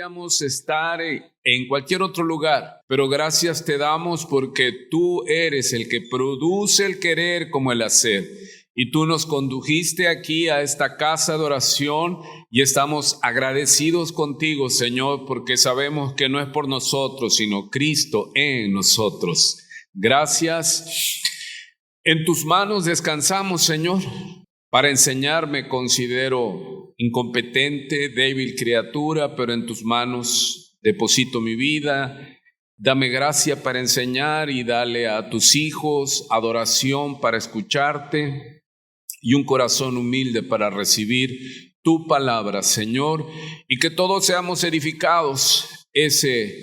podríamos estar en cualquier otro lugar, pero gracias te damos porque tú eres el que produce el querer como el hacer. Y tú nos condujiste aquí a esta casa de oración y estamos agradecidos contigo, Señor, porque sabemos que no es por nosotros, sino Cristo en nosotros. Gracias. En tus manos descansamos, Señor. Para enseñar me considero incompetente, débil criatura, pero en tus manos deposito mi vida. Dame gracia para enseñar y dale a tus hijos adoración para escucharte y un corazón humilde para recibir tu palabra, Señor, y que todos seamos edificados. Ese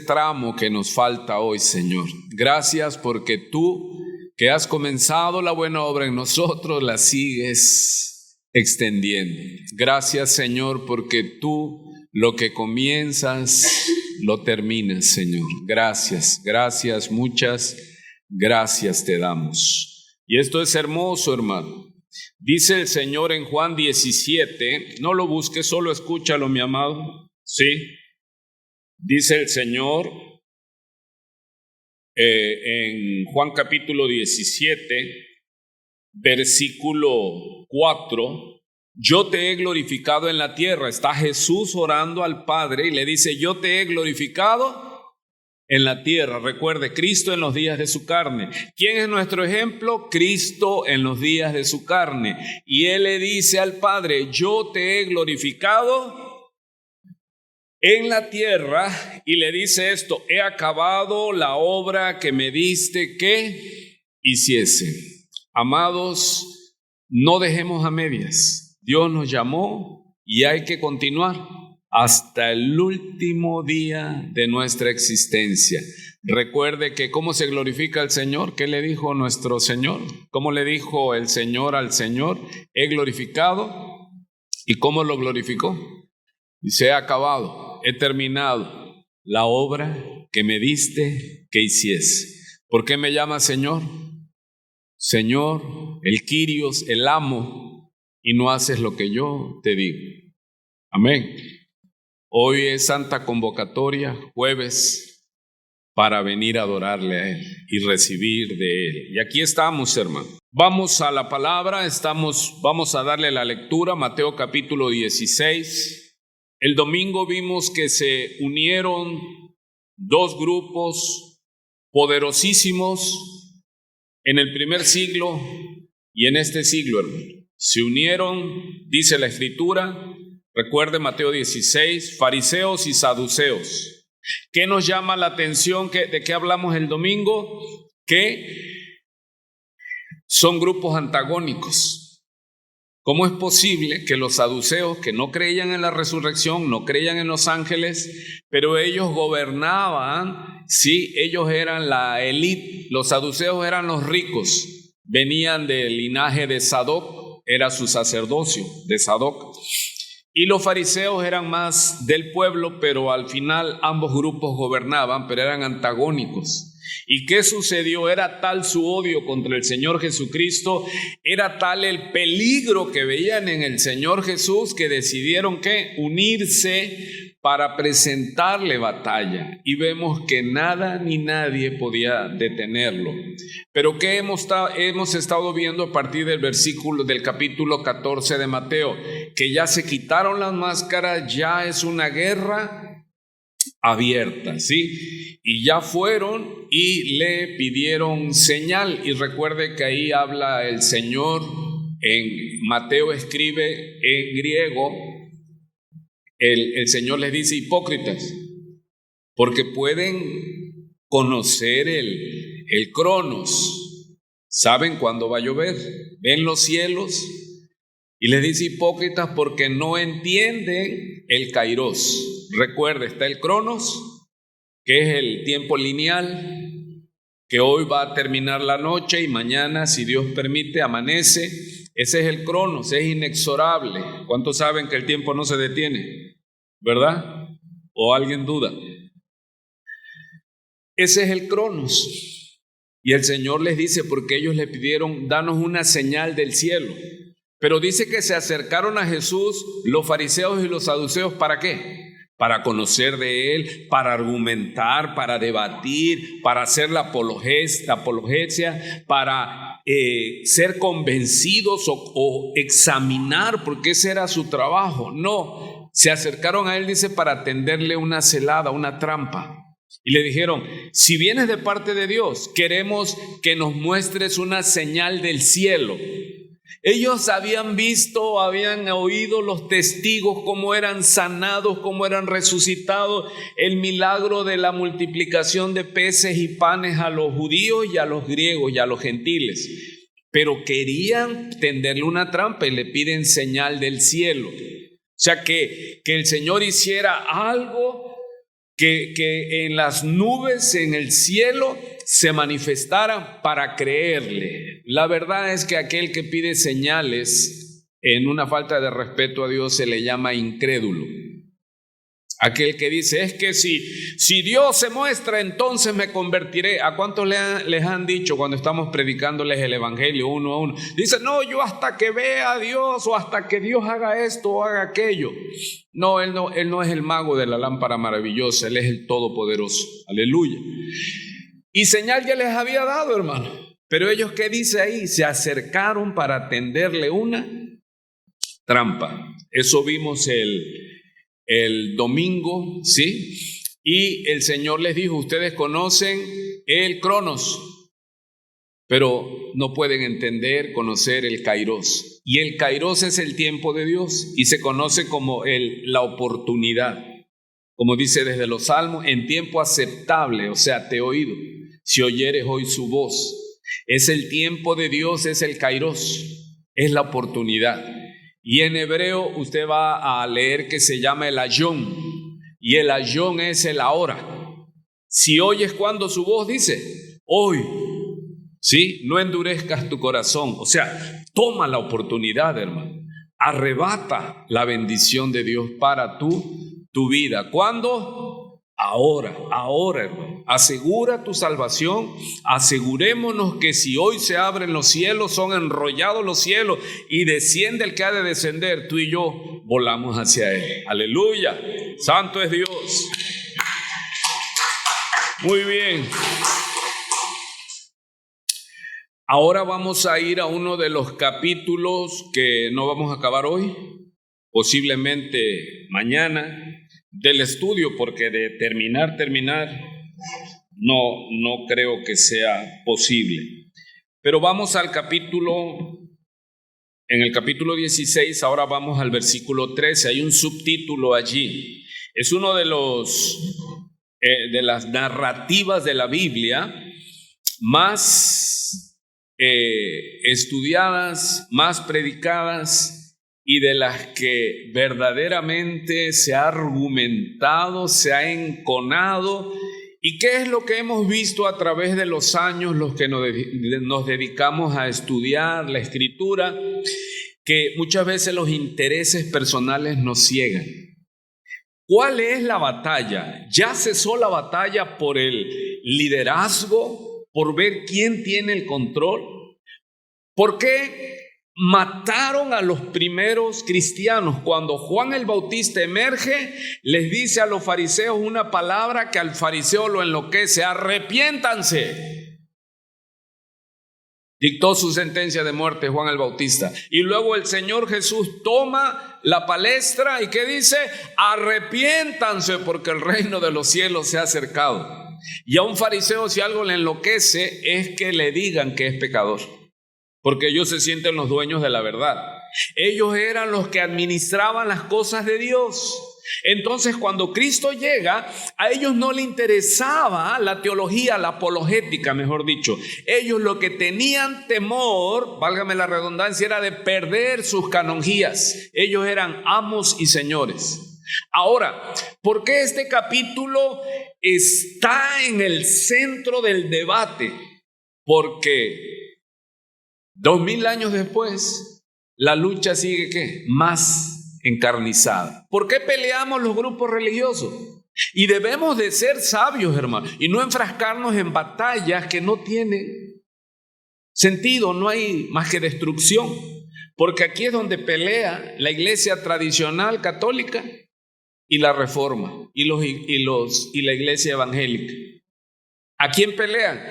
tramo que nos falta hoy, Señor. Gracias porque tú, que has comenzado la buena obra en nosotros, la sigues extendiendo. Gracias, Señor, porque tú lo que comienzas, lo terminas, Señor. Gracias, muchas gracias te damos. Y esto es hermoso, hermano. Dice el Señor en Juan 17, no lo busques, solo escúchalo, mi amado. Sí. Dice el Señor en Juan capítulo 17, versículo 4, yo te he glorificado en la tierra. Está Jesús orando al Padre y le dice, yo te he glorificado en la tierra. Recuerde, Cristo en los días de su carne. ¿Quién es nuestro ejemplo? Cristo en los días de su carne. Y Él le dice al Padre, yo te he glorificado en la tierra, y le dice esto, he acabado la obra que me diste que hiciese. Amados, no dejemos a medias. Dios nos llamó y hay que continuar hasta el último día de nuestra existencia. Recuerde que ¿cómo se glorifica al Señor? ¿Qué le dijo nuestro Señor? ¿Cómo le dijo el Señor al Señor? He glorificado. ¿Y cómo lo glorificó? Dice, he acabado, he terminado la obra que me diste que hiciese. ¿Por qué me llama Señor? Señor, el Kyrios, el amo, y no haces lo que yo te digo. Amén. Hoy es Santa Convocatoria, jueves, para venir a adorarle a Él y recibir de Él. Y aquí estamos, hermano. Vamos a la palabra, vamos a darle la lectura, Mateo capítulo 16. El domingo vimos que se unieron dos grupos poderosísimos en el primer siglo y en este siglo, hermano. Se unieron, dice la Escritura, recuerde Mateo 16, fariseos y saduceos. ¿Qué nos llama la atención? ¿De qué hablamos el domingo? Que son grupos antagónicos. ¿Cómo es posible que los saduceos, que no creían en la resurrección, no creían en los ángeles, pero ellos gobernaban? Sí, ellos eran la élite. Los saduceos eran los ricos, venían del linaje de Sadoc, era su sacerdocio de Sadoc. Y los fariseos eran más del pueblo, pero al final ambos grupos gobernaban, pero eran antagónicos. ¿Y qué sucedió? Era tal su odio contra el Señor Jesucristo, era tal el peligro que veían en el Señor Jesús, que decidieron que unirse para presentarle batalla. Y vemos que nada ni nadie podía detenerlo. Pero ¿qué hemos estado viendo a partir del capítulo 14 de Mateo? Que ya se quitaron las máscaras, ya es una guerra abierta, ¿sí? Y ya fueron y le pidieron señal. Y recuerde que ahí habla el Señor, en Mateo escribe en griego, el Señor les dice hipócritas, porque pueden conocer el cronos, saben cuándo va a llover, ven los cielos, y les dice hipócritas porque no entienden el kairos. Recuerde, está el cronos, que es el tiempo lineal, que hoy va a terminar la noche y mañana, si Dios permite, amanece. Ese es el cronos, es inexorable. ¿Cuántos saben que el tiempo no se detiene? ¿Verdad? ¿O alguien duda? Ese es el cronos. Y el Señor les dice, porque ellos le pidieron, danos una señal del cielo. Pero dice que se acercaron a Jesús los fariseos y los saduceos, ¿para qué? Para conocer de Él, para argumentar, para debatir, para hacer la apologética, para ser convencidos o examinar, porque ese era su trabajo. No, se acercaron a Él, dice, para tenderle una celada, una trampa. Y le dijeron, si vienes de parte de Dios, queremos que nos muestres una señal del cielo. Ellos habían visto, habían oído los testigos, cómo eran sanados, cómo eran resucitados, el milagro de la multiplicación de peces y panes a los judíos y a los griegos y a los gentiles. Pero querían tenderle una trampa y le piden señal del cielo. O sea, que el Señor hiciera algo, que en las nubes, en el cielo, se manifestaran para creerle. La verdad es que aquel que pide señales en una falta de respeto a Dios se le llama incrédulo. Aquel que dice, es que si Dios se muestra, entonces me convertiré. ¿A cuántos les han dicho cuando estamos predicándoles el evangelio uno a uno? Dice, no, yo hasta que vea a Dios, o hasta que Dios haga esto o haga aquello. No, él no es el mago de la lámpara maravillosa, Él es el todopoderoso. Aleluya. Y señal ya les había dado, hermano. Pero ellos, ¿qué dice ahí? Se acercaron para tenderle una trampa. Eso vimos el domingo, ¿sí? Y el Señor les dijo, ustedes conocen el Cronos, pero no pueden entender, conocer el Kairos. Y el Kairos es el tiempo de Dios y se conoce como la oportunidad. Como dice desde los Salmos, en tiempo aceptable, o sea, te he oído, si oyeres hoy su voz. Es el tiempo de Dios, es el Kairos, es la oportunidad. Y en hebreo usted va a leer que se llama el ayón, y el ayón es el ahora. Si oyes cuando su voz, dice, hoy, ¿sí? No endurezcas tu corazón, o sea, toma la oportunidad, hermano, arrebata la bendición de Dios para tu vida. ¿Cuándo? Ahora, hermano. Asegura tu salvación. Asegurémonos que si hoy se abren los cielos, son enrollados los cielos y desciende el que ha de descender, tú y yo volamos hacia Él. Aleluya. Santo es Dios. Muy bien. Ahora vamos a ir a uno de los capítulos que no vamos a acabar hoy, posiblemente mañana, del estudio, porque de terminar, no creo que sea posible. Pero vamos al en el capítulo 16, ahora vamos al versículo 13, hay un subtítulo allí. Es uno de las narrativas de la Biblia más estudiadas, más predicadas, y de las que verdaderamente se ha argumentado, se ha enconado. ¿Y qué es lo que hemos visto a través de los años, los que nos dedicamos a estudiar la Escritura? Que muchas veces los intereses personales nos ciegan. ¿Cuál es la batalla? ¿Ya cesó la batalla por el liderazgo, por ver quién tiene el control? ¿Por qué mataron a los primeros cristianos? Cuando Juan el Bautista emerge, les dice a los fariseos una palabra que al fariseo lo enloquece: arrepiéntanse. Dictó su sentencia de muerte Juan el Bautista. Y luego el Señor Jesús toma la palestra y ¿qué dice? Arrepiéntanse porque el reino de los cielos se ha acercado. Y a un fariseo, si algo le enloquece, es que le digan que es pecador, porque ellos se sienten los dueños de la verdad. Ellos eran los que administraban las cosas de Dios. Entonces, cuando Cristo llega, a ellos no le interesaba la teología, la apologética, mejor dicho. Ellos lo que tenían temor, válgame la redundancia, era de perder sus canonjías. Ellos eran amos y señores. Ahora, ¿por qué este capítulo está en el centro del debate? Porque 2000 años después, la lucha sigue ¿qué? Más encarnizada. ¿Por qué peleamos los grupos religiosos? Y debemos de ser sabios, hermano, y no enfrascarnos en batallas que no tienen sentido, no hay más que destrucción. Porque aquí es donde pelea la iglesia tradicional católica y la reforma y la iglesia evangélica. ¿A quién pelean?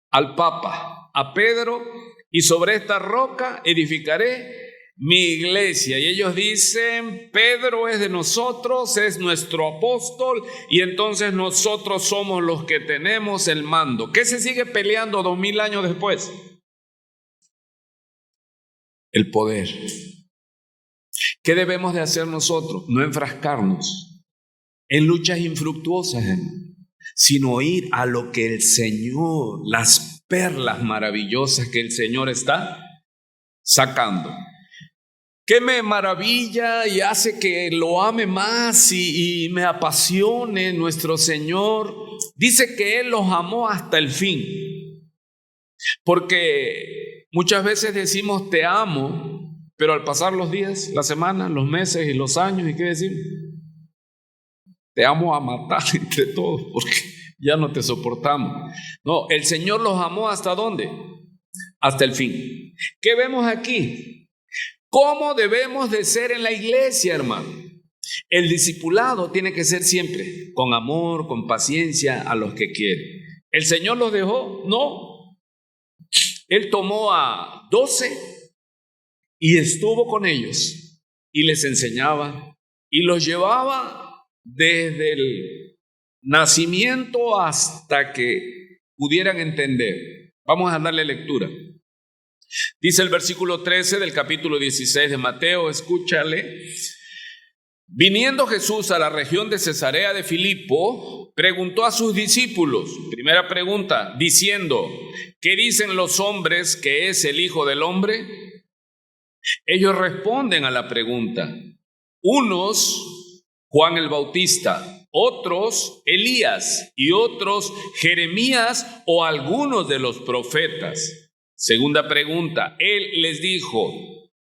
Al Papa, a Pedro, y sobre esta roca edificaré mi iglesia. Y ellos dicen, Pedro es de nosotros, es nuestro apóstol, y entonces nosotros somos los que tenemos el mando. ¿Qué se sigue peleando 2000 años después? El poder. ¿Qué debemos de hacer nosotros? No enfrascarnos en luchas infructuosas, sino ir a lo que el Señor, las perlas maravillosas que el Señor está sacando. ¿Qué me maravilla y hace que lo ame más y me apasione nuestro Señor? Dice que Él los amó hasta el fin. Porque muchas veces decimos te amo, pero al pasar los días, las semanas, los meses y los años, ¿y qué decimos? Te amo a matar entre todos porque ya no te soportamos. No, el Señor los amó ¿hasta dónde? Hasta el fin. ¿Qué vemos aquí? ¿Cómo debemos de ser en la iglesia, hermano? El discipulado tiene que ser siempre con amor, con paciencia a los que quieren. ¿El Señor los dejó? No. Él tomó a 12 y estuvo con ellos y les enseñaba y los llevaba desde el nacimiento hasta que pudieran entender. Vamos a darle lectura. Dice el versículo 13 del capítulo 16 de Mateo, escúchale. Viniendo Jesús a la región de Cesarea de Filipo, preguntó a sus discípulos, primera pregunta, diciendo, ¿qué dicen los hombres que es el Hijo del Hombre? Ellos responden a la pregunta, unos Juan el Bautista, otros Elías y otros Jeremías o algunos de los profetas. Segunda pregunta, Él les dijo,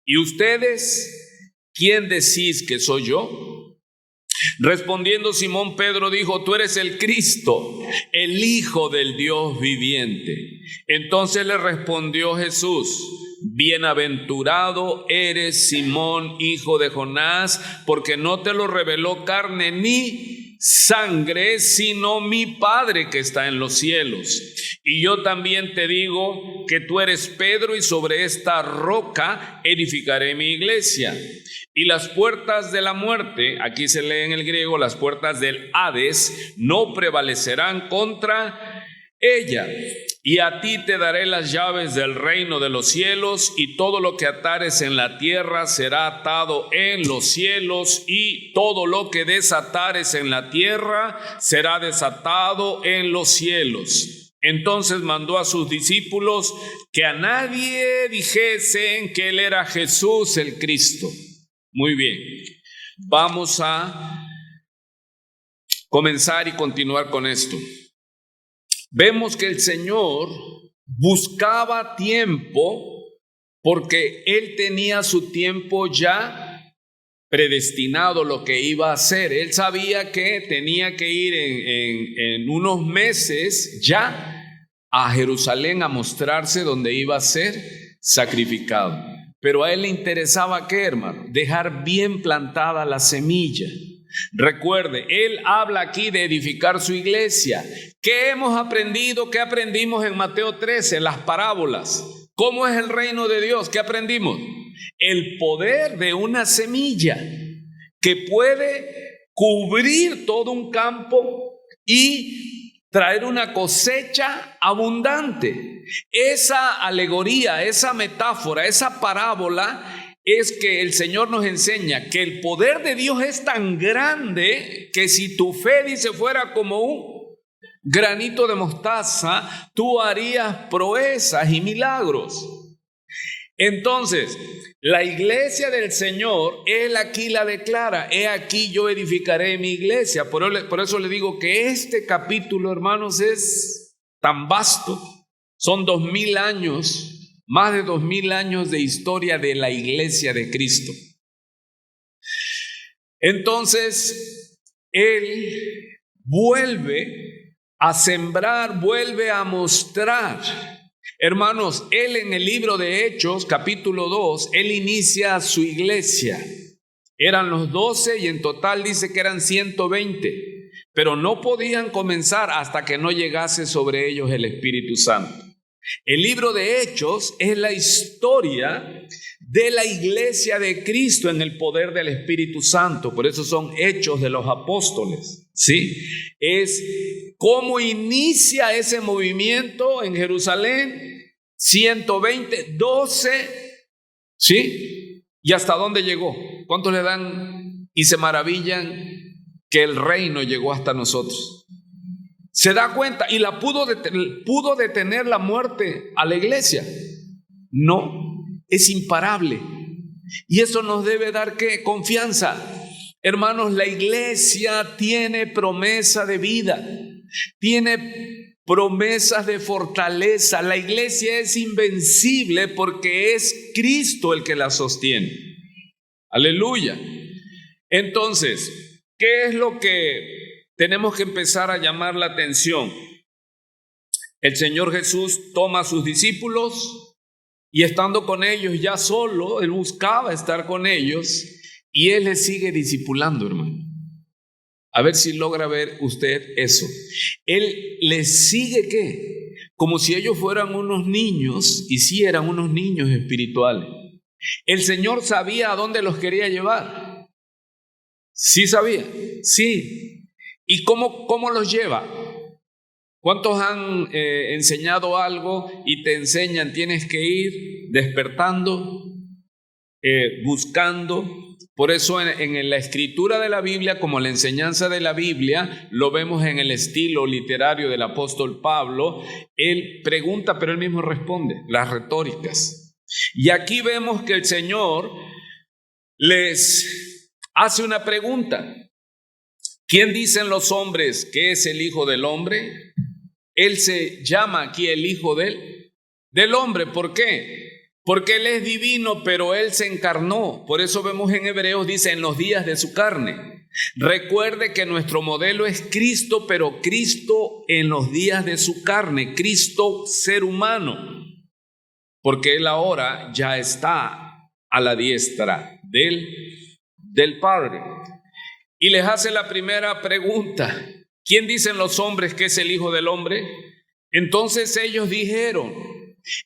¿y ustedes quién decís que soy yo? Respondiendo Simón Pedro dijo, tú eres el Cristo, el Hijo del Dios viviente. Entonces le respondió Jesús, bienaventurado eres Simón, hijo de Jonás, porque no te lo reveló carne ni sangre, sino mi Padre que está en los cielos. Y yo también te digo que tú eres Pedro y sobre esta roca edificaré mi iglesia. Y las puertas de la muerte, aquí se lee en el griego, las puertas del Hades, no prevalecerán contra ella. Y a ti te daré las llaves del reino de los cielos, y todo lo que atares en la tierra será atado en los cielos, y todo lo que desatares en la tierra será desatado en los cielos. Entonces mandó a sus discípulos que a nadie dijesen que él era Jesús el Cristo. Muy bien, vamos a comenzar y continuar con esto. Vemos que el Señor buscaba tiempo porque Él tenía su tiempo ya predestinado lo que iba a hacer. Él sabía que tenía que ir en unos meses ya a Jerusalén a mostrarse donde iba a ser sacrificado. Pero a Él le interesaba ¿qué, hermano? Dejar bien plantada la semilla. Recuerde, Él habla aquí de edificar su iglesia. ¿Qué hemos aprendido? ¿Qué aprendimos en Mateo 13? Las parábolas. ¿Cómo es el reino de Dios? ¿Qué aprendimos? El poder de una semilla que puede cubrir todo un campo y traer una cosecha abundante. Esa alegoría, esa metáfora, esa parábola es que el Señor nos enseña que el poder de Dios es tan grande que si tu fe, dice, fuera como un granito de mostaza, tú harías proezas y milagros. Entonces, la iglesia del Señor, Él aquí la declara, he aquí yo edificaré mi iglesia. Por eso le digo que este capítulo, hermanos, es tan vasto. Son 2000 años. Más de 2000 años de historia de la iglesia de Cristo. Entonces, Él vuelve a sembrar, vuelve a mostrar. Hermanos, él en el libro de Hechos, capítulo 2, él inicia su iglesia. Eran los 12 y en total dice que eran 120, pero no podían comenzar hasta que no llegase sobre ellos el Espíritu Santo. El libro de Hechos es la historia de la iglesia de Cristo en el poder del Espíritu Santo. Por eso son Hechos de los Apóstoles, ¿sí? Es cómo inicia ese movimiento en Jerusalén, 120, 12, ¿sí? ¿Y hasta dónde llegó? ¿Cuántos le dan y se maravillan que el reino llegó hasta nosotros? ¿Se da cuenta? ¿Y pudo detener la muerte a la iglesia? No, es imparable. Y eso nos debe dar ¿qué? Confianza. Hermanos, la iglesia tiene promesa de vida, tiene promesas de fortaleza. La iglesia es invencible porque es Cristo el que la sostiene. Aleluya. Entonces, ¿qué es lo que tenemos que empezar a llamar la atención? El Señor Jesús toma a sus discípulos y estando con ellos ya solo, Él buscaba estar con ellos y Él les sigue discipulando, hermano. A ver si logra ver usted eso. Él les sigue ¿qué? Como si ellos fueran unos niños y sí eran unos niños espirituales. El Señor sabía a dónde los quería llevar. Sí sabía, sí. ¿Y cómo los lleva? ¿Cuántos han enseñado algo y te enseñan tienes que ir despertando, buscando? Por eso en la escritura de la Biblia, como la enseñanza de la Biblia, lo vemos en el estilo literario del apóstol Pablo. Él pregunta, pero él mismo responde, las retóricas. Y aquí vemos que el Señor les hace una pregunta. ¿Quién dicen los hombres que es el Hijo del Hombre? Él se llama aquí el Hijo del Hombre. ¿Por qué? Porque Él es divino, pero Él se encarnó. Por eso vemos en Hebreos, dice, en los días de su carne. Recuerde que nuestro modelo es Cristo, pero Cristo en los días de su carne. Cristo ser humano. Porque Él ahora ya está a la diestra del Padre. Y les hace la primera pregunta. ¿Quién dicen los hombres que es el Hijo del Hombre? Entonces ellos dijeron,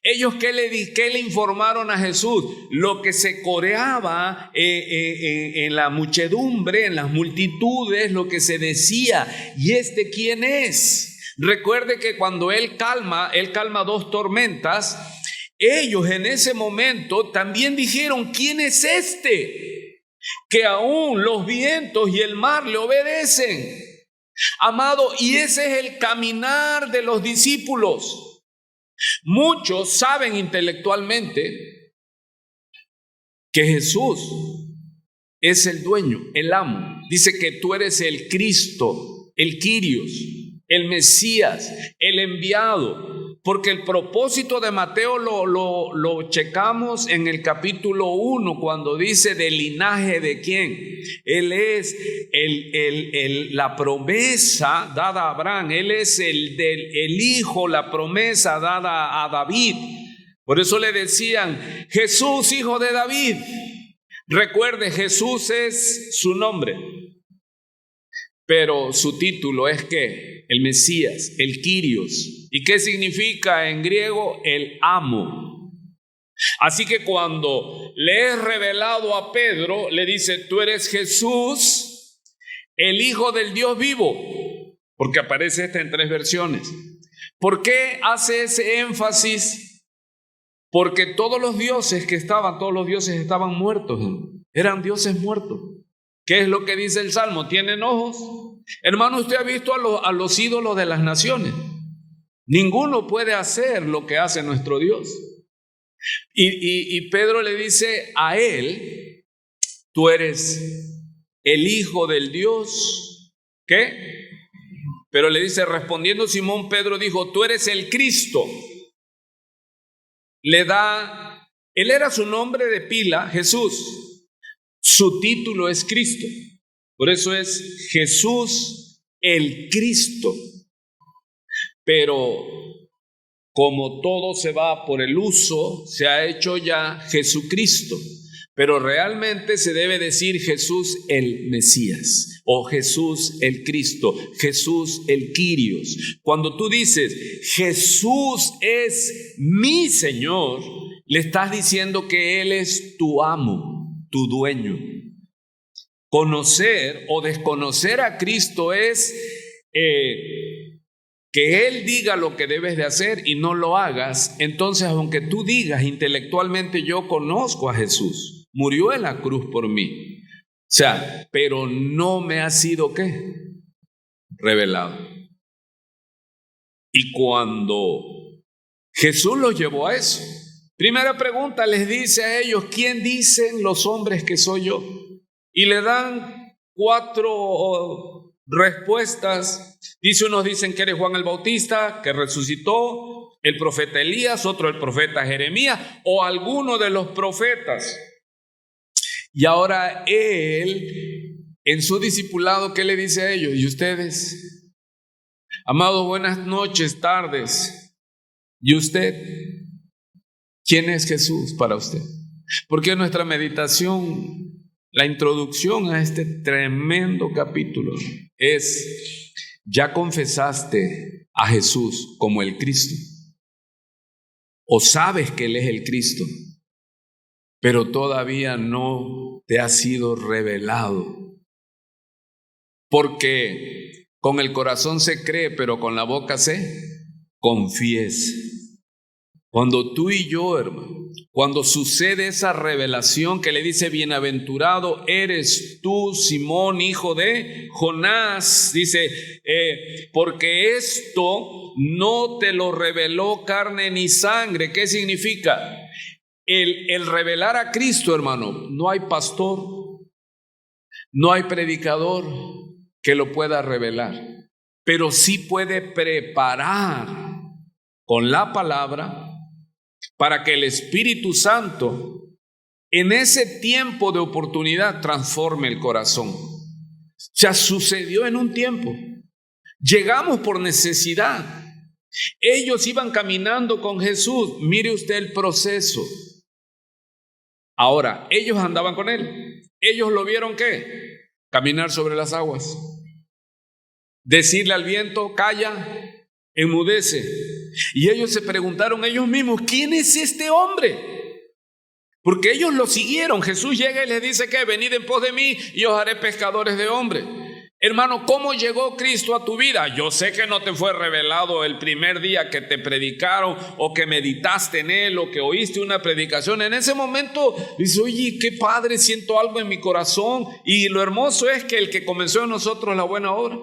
¿qué le informaron a Jesús? Lo que se coreaba en la muchedumbre, en las multitudes, lo que se decía. ¿Y este quién es? Recuerde que cuando Él calma 2 tormentas, ellos en ese momento también dijeron, ¿quién es este? Que aún los vientos y el mar le obedecen. Amado, y ese es el caminar de los discípulos. Muchos saben intelectualmente que Jesús es el dueño, el amo. Dice que tú eres el Cristo, el Kyrios, el Mesías, el enviado. Porque el propósito de Mateo lo checamos en el capítulo 1 cuando dice del linaje de quién. Él es la promesa dada a Abraham. Él es el hijo, la promesa dada a David. Por eso le decían Jesús, hijo de David. Recuerde, Jesús es su nombre, pero su título es ¿qué? El Mesías, el Kyrios. ¿Y qué significa en griego? El amo. Así que cuando le es revelado a Pedro, le dice, tú eres Jesús, el Hijo del Dios vivo, porque aparece en 3 versiones. ¿Por qué hace ese énfasis? Porque todos los dioses estaban muertos, eran dioses muertos. ¿Qué es lo que dice el Salmo? ¿Tienen ojos? Hermano, usted ha visto a los ídolos de las naciones. Ninguno puede hacer lo que hace nuestro Dios. Y Pedro le dice a él, tú eres el Hijo del Dios, ¿qué? Pero le dice, respondiendo Simón, Pedro dijo, tú eres el Cristo. Él era su nombre de pila, Jesús. Su título es Cristo. Por eso es Jesús el Cristo. Pero como todo se va por el uso, se ha hecho ya Jesucristo. Pero realmente se debe decir Jesús el Mesías o Jesús el Cristo, Jesús el Kyrios. Cuando tú dices Jesús es mi Señor, le estás diciendo que Él es tu amo, tu dueño. Conocer o desconocer a Cristo es que Él diga lo que debes de hacer y no lo hagas. Entonces, aunque tú digas intelectualmente yo conozco a Jesús, murió en la cruz por mí, o sea, pero no me ha sido ¿qué? Revelado. Y cuando Jesús los llevó a eso, primera pregunta les dice a ellos, ¿quién dicen los hombres que soy yo? Y le dan 4 respuestas. Unos dicen que eres Juan el Bautista, que resucitó, el profeta Elías, otro el profeta Jeremías o alguno de los profetas. Y ahora Él, en su discipulado, ¿qué le dice a ellos? ¿Y ustedes? Amados, buenas noches, tardes. ¿Y usted? ¿Quién es Jesús para usted? Porque nuestra meditación, la introducción a este tremendo capítulo es, ¿ya confesaste a Jesús como el Cristo? ¿O sabes que Él es el Cristo, pero todavía no te ha sido revelado? Porque con el corazón se cree, pero con la boca se confiesa. Cuando tú y yo, hermano, cuando sucede esa revelación que le dice, bienaventurado eres tú, Simón, hijo de Jonás, dice, porque esto no te lo reveló carne ni sangre. ¿Qué significa? El revelar a Cristo, hermano, no hay pastor, no hay predicador que lo pueda revelar, pero sí puede preparar con la palabra para que el Espíritu Santo en ese tiempo de oportunidad transforme el corazón. O sea, sucedió en un tiempo. Llegamos por necesidad. Ellos iban caminando con Jesús. Mire usted el proceso. Ahora, ellos andaban con Él. Ellos lo vieron ¿qué? Caminar sobre las aguas. Decirle al viento, calla, enmudece. Y ellos se preguntaron ellos mismos, ¿quién es este hombre? Porque ellos lo siguieron. Jesús llega y les dice que venid en pos de mí y os haré pescadores de hombres. Hermano, ¿cómo llegó Cristo a tu vida? Yo sé que no te fue revelado el primer día que te predicaron o que meditaste en Él o que oíste una predicación. En ese momento dices, oye, qué padre, siento algo en mi corazón. Y lo hermoso es que el que comenzó en nosotros la buena obra.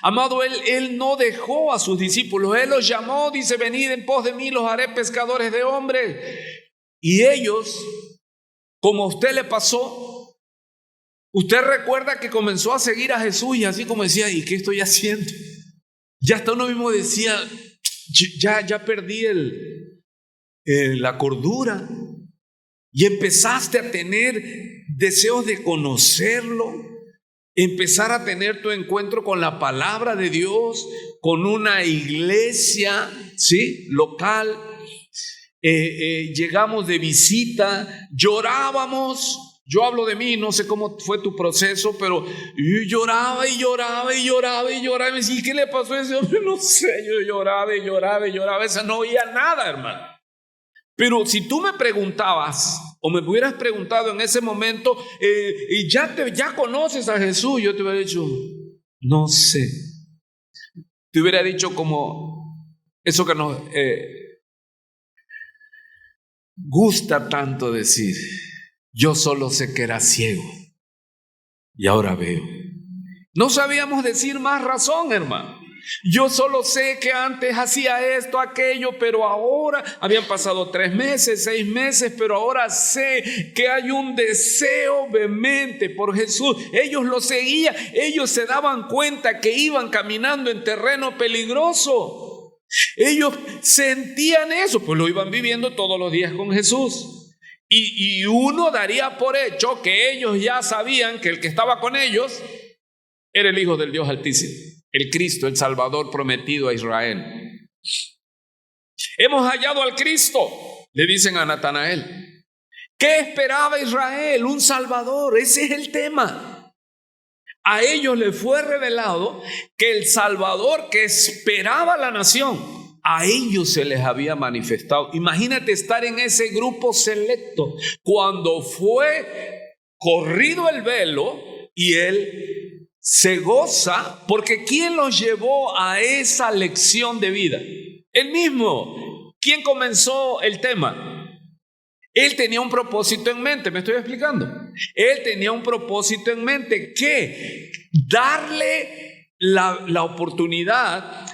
Amado, él no dejó a sus discípulos, Él los llamó, dice, venid en pos de mí, los haré pescadores de hombres. Y ellos, como a usted le pasó, usted recuerda que comenzó a seguir a Jesús y así como decía, ¿y qué estoy haciendo? Ya hasta uno mismo decía, ya perdí la cordura. Y empezaste a tener deseos de conocerlo, empezar a tener tu encuentro con la palabra de Dios, con una iglesia, ¿sí?, local. Llegamos de visita, llorábamos. Yo hablo de mí, no sé cómo fue tu proceso, pero yo lloraba y lloraba y lloraba y lloraba. Y me decía, ¿qué le pasó a ese hombre? No sé, yo lloraba y lloraba y lloraba. Esa no oía nada, hermano. Pero si tú me preguntabas o me hubieras preguntado en ese momento, y ya conoces a Jesús, yo te hubiera dicho, no sé. Te hubiera dicho como eso que nos gusta tanto decir, yo solo sé que era ciego y ahora veo. No sabíamos decir más razón, hermano. Yo solo sé que antes hacía esto, aquello, pero ahora habían pasado 3 meses, 6 meses, pero ahora sé que hay un deseo vehemente por Jesús. Ellos lo seguían, ellos se daban cuenta que iban caminando en terreno peligroso. Ellos sentían eso, pues lo iban viviendo todos los días con Jesús. Y uno daría por hecho que ellos ya sabían que el que estaba con ellos era el Hijo del Dios Altísimo, el Cristo, el Salvador prometido a Israel. Hemos hallado al Cristo, le dicen a Natanael. ¿Qué esperaba Israel? Un Salvador. Ese es el tema. A ellos les fue revelado que el Salvador que esperaba la nación, a ellos se les había manifestado. Imagínate estar en ese grupo selecto cuando fue corrido el velo y él se goza, porque ¿quién los llevó a esa lección de vida? Él mismo. ¿Quién comenzó el tema? Él tenía un propósito en mente, ¿me estoy explicando? Él tenía un propósito en mente, que darle la oportunidad,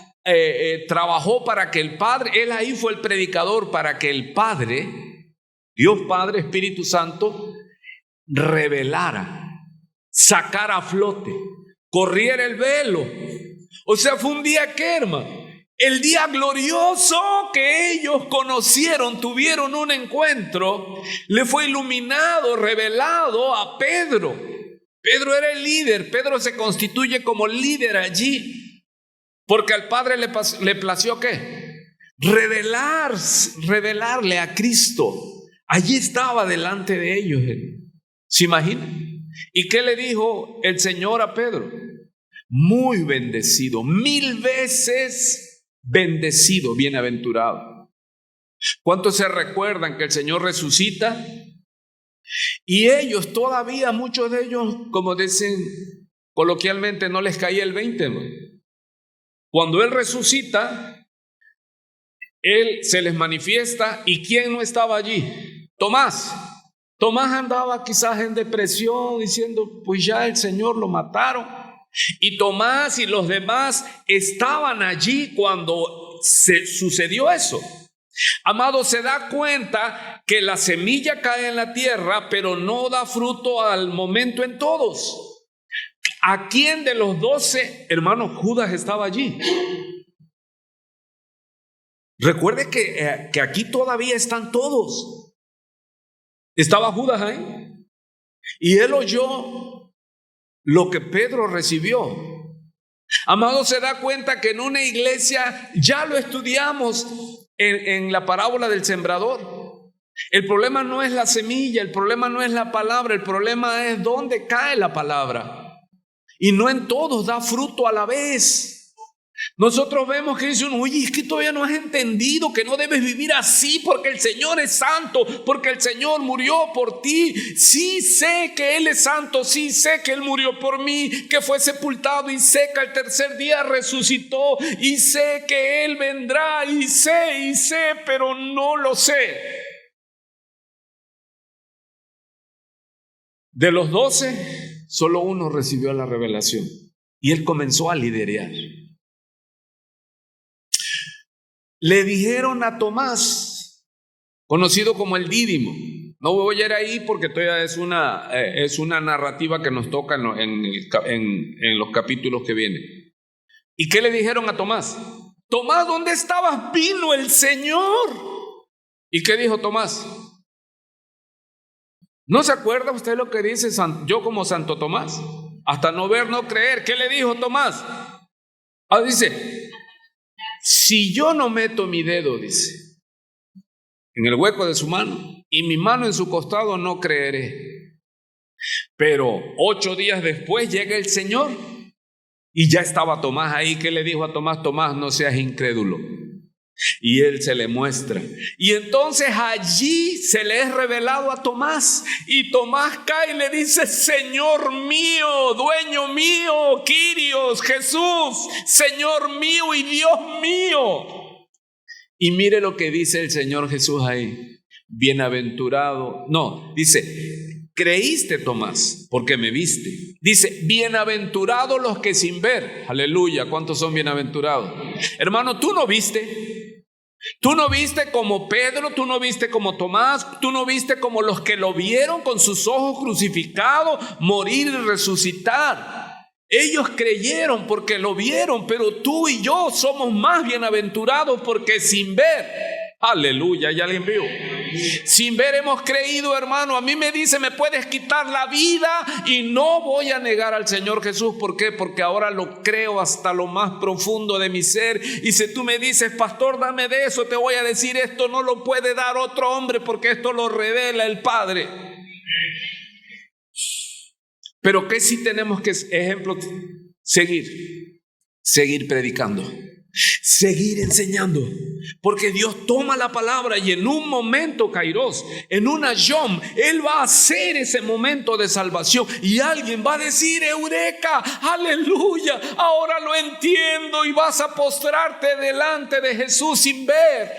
trabajó para que el Padre, él ahí fue el predicador, para que el Padre, Dios Padre, Espíritu Santo, revelara, sacara a flote, corriera el velo. O sea, fue un día que, hermano, el día glorioso que ellos conocieron, tuvieron un encuentro, le fue iluminado, revelado a Pedro. Pedro era el líder, Pedro se constituye como líder allí, porque al Padre le plació ¿qué? Revelarle a Cristo. Allí estaba delante de ellos. ¿Se imaginan? ¿Y qué le dijo el Señor a Pedro? Muy bendecido, 1000 veces bendecido, bienaventurado. ¿Cuántos se recuerdan que el Señor resucita? Y ellos todavía, muchos de ellos, como dicen coloquialmente, no les caía el 20. ¿No? Cuando Él resucita, Él se les manifiesta. ¿Y quién no estaba allí? Tomás. Tomás andaba quizás en depresión, diciendo, pues ya el Señor lo mataron. Y Tomás y los demás estaban allí cuando sucedió eso. Amado, se da cuenta que la semilla cae en la tierra, pero no da fruto al momento en todos. ¿A quién de los 12 hermanos Judas estaba allí? Recuerde que aquí todavía están todos. Estaba Judas ahí. Y él oyó lo que Pedro recibió. Amado, se da cuenta que en una iglesia, ya lo estudiamos en la parábola del sembrador. El problema no es la semilla, el problema no es la palabra, el problema es dónde cae la palabra. Y no en todos da fruto a la vez. Nosotros vemos que dice uno, oye, es que todavía no has entendido que no debes vivir así porque el Señor es santo, porque el Señor murió por ti. Sí sé que Él es santo, sí sé que Él murió por mí, que fue sepultado, y sé que al tercer día resucitó, y sé que Él vendrá, y sé, pero no lo sé. De los 12, solo uno recibió la revelación y él comenzó a liderar. Le dijeron a Tomás, conocido como el Dídimo. No voy a ir ahí porque todavía es una narrativa que nos toca en los capítulos que vienen. ¿Y qué le dijeron a Tomás? Tomás, ¿dónde estabas? Vino el Señor. ¿Y qué dijo Tomás? ¿No se acuerda usted lo que dice yo como Santo Tomás? Hasta no ver, no creer. ¿Qué le dijo Tomás? Dice, si yo no meto mi dedo, dice, en el hueco de su mano y mi mano en su costado, no creeré. Pero 8 días después llega el Señor y ya estaba Tomás ahí. ¿Qué le dijo a Tomás? Tomás, no seas incrédulo. Y él se le muestra. Y entonces allí se le es revelado a Tomás. Y Tomás cae y le dice, Señor mío, dueño mío, Kyrios, Jesús, Señor mío y Dios mío. Y mire lo que dice el Señor Jesús ahí. Bienaventurado. No, dice, creíste, Tomás, porque me viste. Dice, bienaventurados los que sin ver. Aleluya, ¿cuántos son bienaventurados? Hermano, tú no viste. Tú no viste como Pedro, tú no viste como Tomás, tú no viste como los que lo vieron con sus ojos crucificados, morir y resucitar. Ellos creyeron porque lo vieron, pero tú y yo somos más bienaventurados porque sin ver. Aleluya, ¿ya alguien vio? Sin ver hemos creído, hermano. A mí me dice, me puedes quitar la vida y no voy a negar al Señor Jesús. ¿Por qué? Porque ahora lo creo hasta lo más profundo de mi ser. Y si tú me dices, pastor, dame de eso, te voy a decir, esto no lo puede dar otro hombre porque esto lo revela el Padre. Pero ¿qué sí tenemos que, ejemplo, seguir predicando? Seguir enseñando, porque Dios toma la palabra y en un momento, Kairos, en una yom, Él va a hacer ese momento de salvación y alguien va a decir, eureka, aleluya, ahora lo entiendo, y vas a postrarte delante de Jesús sin ver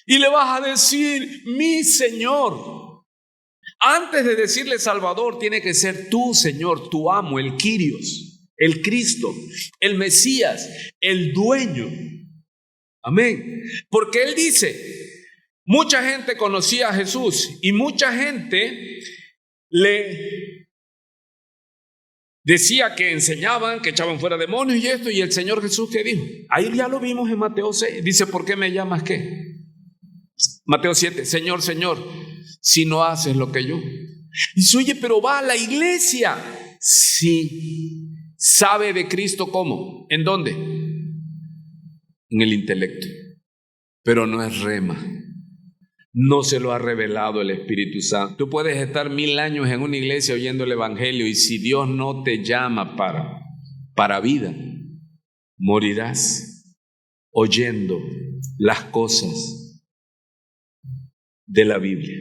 y le vas a decir, mi Señor. Antes de decirle Salvador, tiene que ser tu Señor, tu amo, el Kyrios, el Cristo, el Mesías, el dueño. Amén. Porque Él dice, mucha gente conocía a Jesús y mucha gente le decía que enseñaban, que echaban fuera demonios y esto, y el Señor Jesús, ¿qué dijo? Ahí ya lo vimos en Mateo 6. Dice, ¿por qué me llamas qué? Mateo 7, Señor, Señor, si no haces lo que yo. Y dice, oye, pero va a la iglesia. Sí. ¿Sabe de Cristo cómo? ¿En dónde? En el intelecto. Pero no es rema. No se lo ha revelado el Espíritu Santo. Tú puedes estar 1000 años en una iglesia oyendo el Evangelio y si Dios no te llama para vida, morirás oyendo las cosas de la Biblia.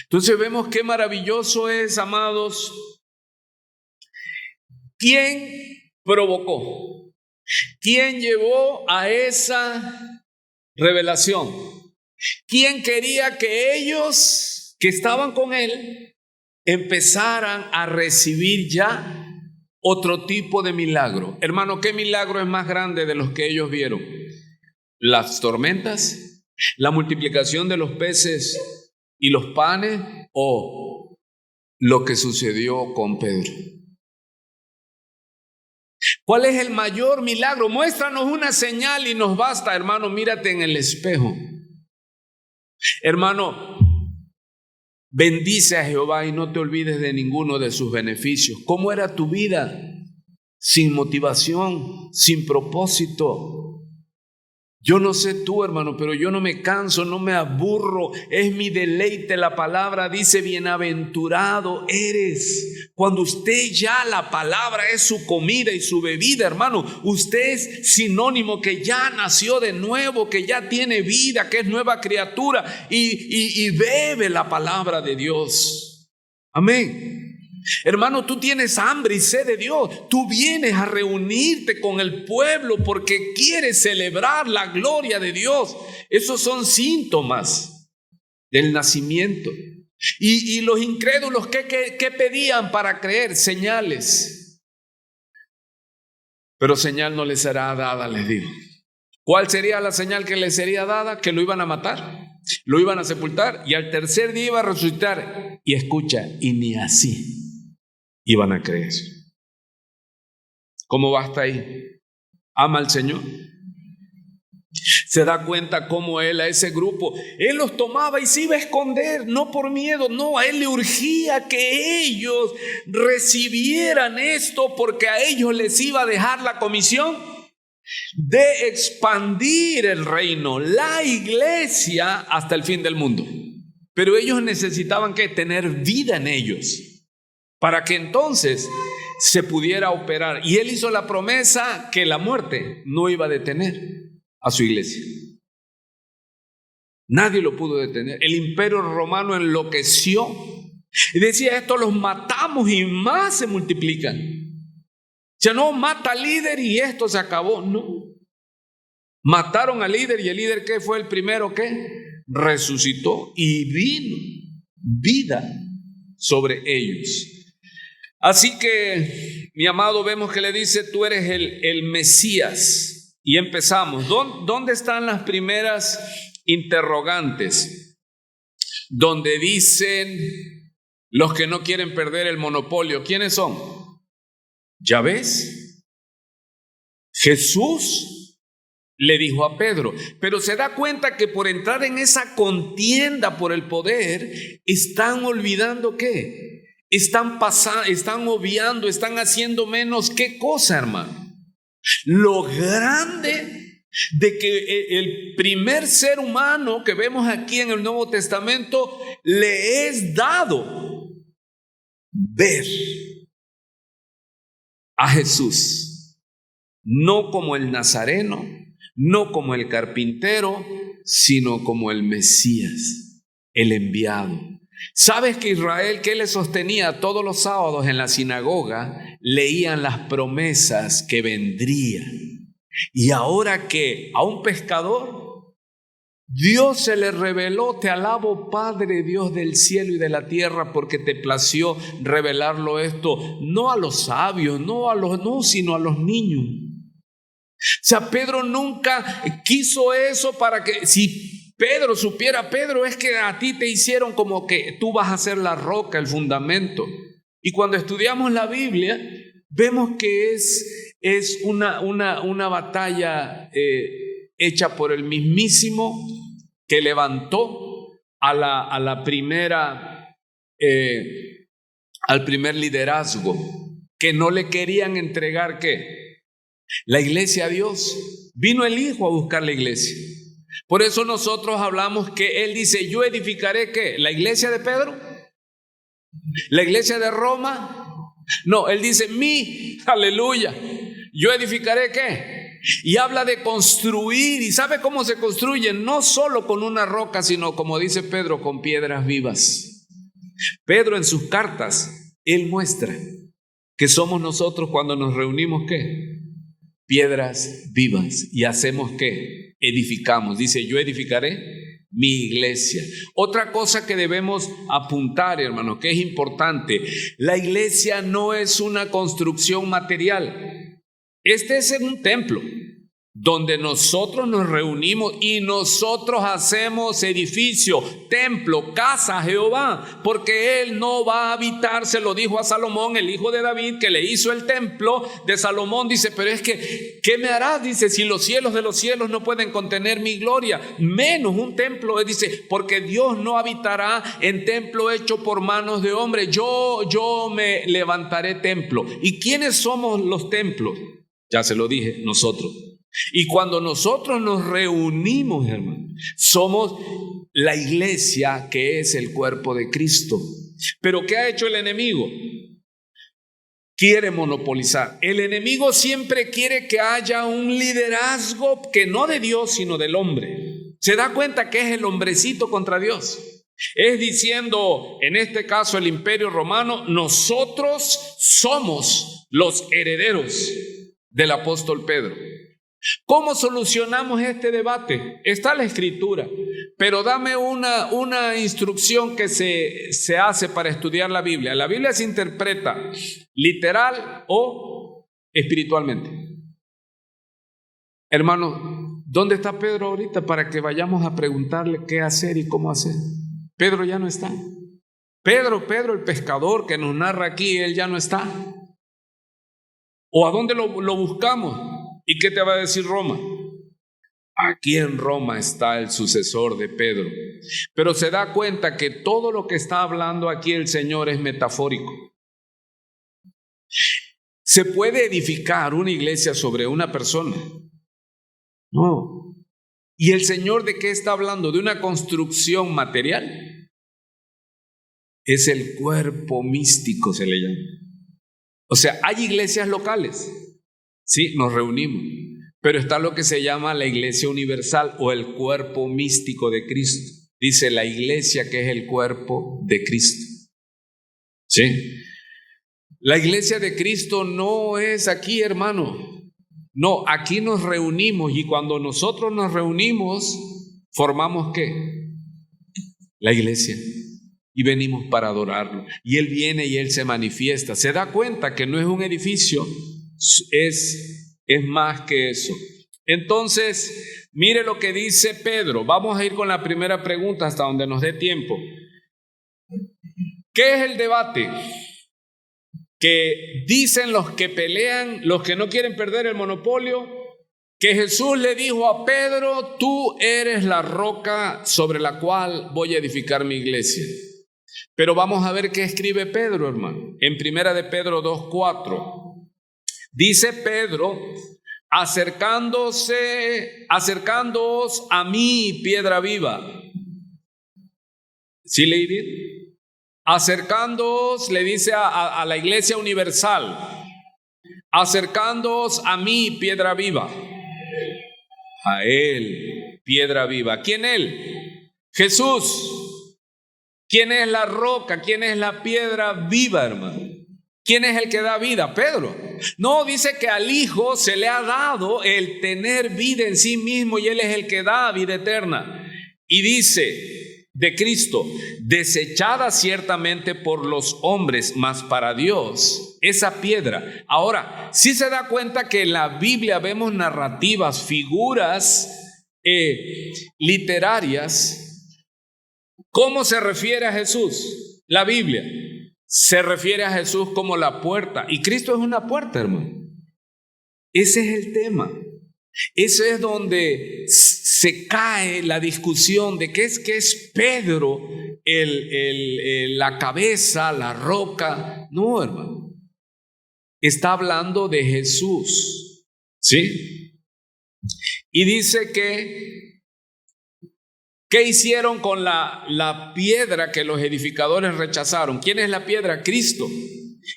Entonces vemos qué maravilloso es, amados. ¿Quién provocó? ¿Quién llevó a esa revelación? ¿Quién quería que ellos que estaban con Él empezaran a recibir ya otro tipo de milagro? Hermano, ¿qué milagro es más grande de los que ellos vieron? ¿Las tormentas? ¿La multiplicación de los peces y los panes? ¿O lo que sucedió con Pedro? ¿Cuál es el mayor milagro? Muéstranos una señal y nos basta, hermano. Mírate en el espejo. Hermano, bendice a Jehová y no te olvides de ninguno de sus beneficios. ¿Cómo era tu vida? Sin motivación, sin propósito. Yo no sé tú, hermano, pero yo no me canso, no me aburro. Es mi deleite. La palabra dice, bienaventurado eres. Cuando usted ya la palabra es su comida y su bebida, hermano, usted es sinónimo que ya nació de nuevo, que ya tiene vida, que es nueva criatura y bebe la palabra de Dios. Amén. Hermano, tú tienes hambre y sed de Dios. Tú vienes a reunirte con el pueblo porque quieres celebrar la gloria de Dios. Esos son síntomas del nacimiento. Y los incrédulos, ¿qué pedían para creer? Señales. Pero señal no les será dada, les digo. ¿Cuál sería la señal que les sería dada? Que lo iban a matar, lo iban a sepultar y al tercer día iba a resucitar. Y escucha, y ni así iban a creer. ¿Cómo va hasta ahí? ¿Ama al Señor? Se da cuenta cómo Él a ese grupo, Él los tomaba y se iba a esconder, no por miedo, no, a Él le urgía que ellos recibieran esto porque a ellos les iba a dejar la comisión de expandir el reino, la iglesia hasta el fin del mundo. Pero ellos necesitaban que tener vida en ellos para que entonces se pudiera operar. Y Él hizo la promesa que la muerte no iba a detener a su iglesia. Nadie lo pudo detener. El imperio romano enloqueció y decía, esto los matamos y más se multiplican. O sea, no, mata al líder y esto se acabó. No. Mataron al líder y el líder, ¿qué fue el primero? ¿Qué? Resucitó y vino vida sobre ellos. Así que, mi amado, vemos que le dice, tú eres el Mesías. Y empezamos. ¿Dónde están las primeras interrogantes? Donde dicen los que no quieren perder el monopolio. ¿Quiénes son? ¿Ya ves? Jesús le dijo a Pedro. Pero se da cuenta que por entrar en esa contienda por el poder, están olvidando ¿qué? Están obviando, están haciendo menos ¿qué cosa, hermano? Lo grande de que el primer ser humano que vemos aquí en el Nuevo Testamento le es dado ver a Jesús, no como el Nazareno, no como el carpintero, sino como el Mesías, el enviado. ¿Sabes que Israel, qué le sostenía todos los sábados en la sinagoga? Leían las promesas que vendrían. Y ahora que a un pescador Dios se le reveló: te alabo, Padre Dios del cielo y de la tierra, porque te plació revelarlo esto, no a los sabios, sino a los niños. O sea, Pedro nunca quiso eso para que, si Pedro supiera, Pedro, es que a ti te hicieron como que tú vas a ser la roca, el fundamento. Y cuando estudiamos la Biblia, vemos que es una batalla hecha por el mismísimo que levantó al primer liderazgo, que no le querían entregar ¿qué? La iglesia a Dios. Vino el Hijo a buscar la iglesia. Por eso nosotros hablamos que Él dice: yo edificaré ¿qué? ¿La iglesia de Pedro? ¿La iglesia de Roma? No, Él dice: aleluya, yo edificaré ¿qué? Y habla de construir. ¿Y sabe cómo se construye? No solo con una roca, sino, como dice Pedro, con piedras vivas. Pedro en sus cartas, él muestra que somos nosotros cuando nos reunimos ¿qué? Piedras vivas. ¿Y hacemos qué? Edificamos. Dice: yo edificaré mi iglesia. Otra cosa que debemos apuntar, hermano, que es importante: la iglesia no es una construcción material. Este es un templo donde nosotros nos reunimos y nosotros hacemos edificio, templo, casa a Jehová, porque Él no va a habitar. Se lo dijo a Salomón, el hijo de David, que le hizo el templo de Salomón. Dice: pero es que, ¿qué me harás? Dice: si los cielos de los cielos no pueden contener mi gloria, menos un templo. Dice: porque Dios no habitará en templo hecho por manos de hombre. Yo me levantaré templo. ¿Y quiénes somos los templos? Ya se lo dije, nosotros. Y cuando nosotros nos reunimos, hermano, somos la iglesia, que es el cuerpo de Cristo. Pero ¿qué ha hecho el enemigo? Quiere monopolizar. El enemigo siempre quiere que haya un liderazgo que no de Dios, sino del hombre. Se da cuenta que es el hombrecito contra Dios. Es diciendo, en este caso el Imperio Romano: nosotros somos los herederos del apóstol Pedro. ¿Cómo solucionamos este debate? Está la Escritura, pero dame una instrucción que se hace para estudiar la Biblia. La Biblia se interpreta literal o espiritualmente. Hermano, ¿dónde está Pedro ahorita para que vayamos a preguntarle qué hacer y cómo hacer? Pedro ya no está. Pedro, el pescador que nos narra aquí, él ya no está. ¿O a dónde lo buscamos? ¿Y qué te va a decir Roma? Aquí en Roma está el sucesor de Pedro. Pero se da cuenta que todo lo que está hablando aquí el Señor es metafórico. ¿Se puede edificar una iglesia sobre una persona? No. ¿Y el Señor de qué está hablando? ¿De una construcción material? Es el cuerpo místico, se le llama. O sea, hay iglesias locales. Sí, nos reunimos, pero está lo que se llama la iglesia universal o el cuerpo místico de Cristo. Dice la iglesia que es el cuerpo de Cristo. ¿Sí? La iglesia de Cristo no es aquí, hermano. No, aquí nos reunimos, y cuando nosotros nos reunimos, formamos ¿qué? La iglesia. Y venimos para adorarlo. Y Él viene y Él se manifiesta. Se da cuenta que no es un edificio. Es más que eso. Entonces, mire lo que dice Pedro. Vamos a ir con la primera pregunta hasta donde nos dé tiempo. ¿Qué es el debate? Que dicen los que pelean, los que no quieren perder el monopolio, que Jesús le dijo a Pedro: tú eres la roca sobre la cual voy a edificar mi iglesia. Pero vamos a ver qué escribe Pedro, hermano. En primera de Pedro 2:4 dice Pedro: acercándoos a mí, piedra viva. ¿Sí leí bien? Acercándoos, le dice a la iglesia universal: acercándoos a mí, piedra viva. A Él, piedra viva. ¿Quién Él? Jesús. ¿Quién es la roca? ¿Quién es la piedra viva, hermano? ¿Quién es el que da vida? Pedro. No, dice que al Hijo se le ha dado el tener vida en sí mismo y Él es el que da vida eterna. Y dice de Cristo: desechada ciertamente por los hombres, mas para Dios esa piedra. Ahora, sí se da cuenta que en la Biblia vemos narrativas, figuras literarias. ¿Cómo se refiere a Jesús? La Biblia se refiere a Jesús como la puerta, y Cristo es una puerta, hermano. Ese es el tema. Eso es donde se cae la discusión de qué es Pedro, la cabeza, la roca. No, hermano. Está hablando de Jesús, ¿sí? Y dice que ¿qué hicieron con la piedra que los edificadores rechazaron? ¿Quién es la piedra? Cristo.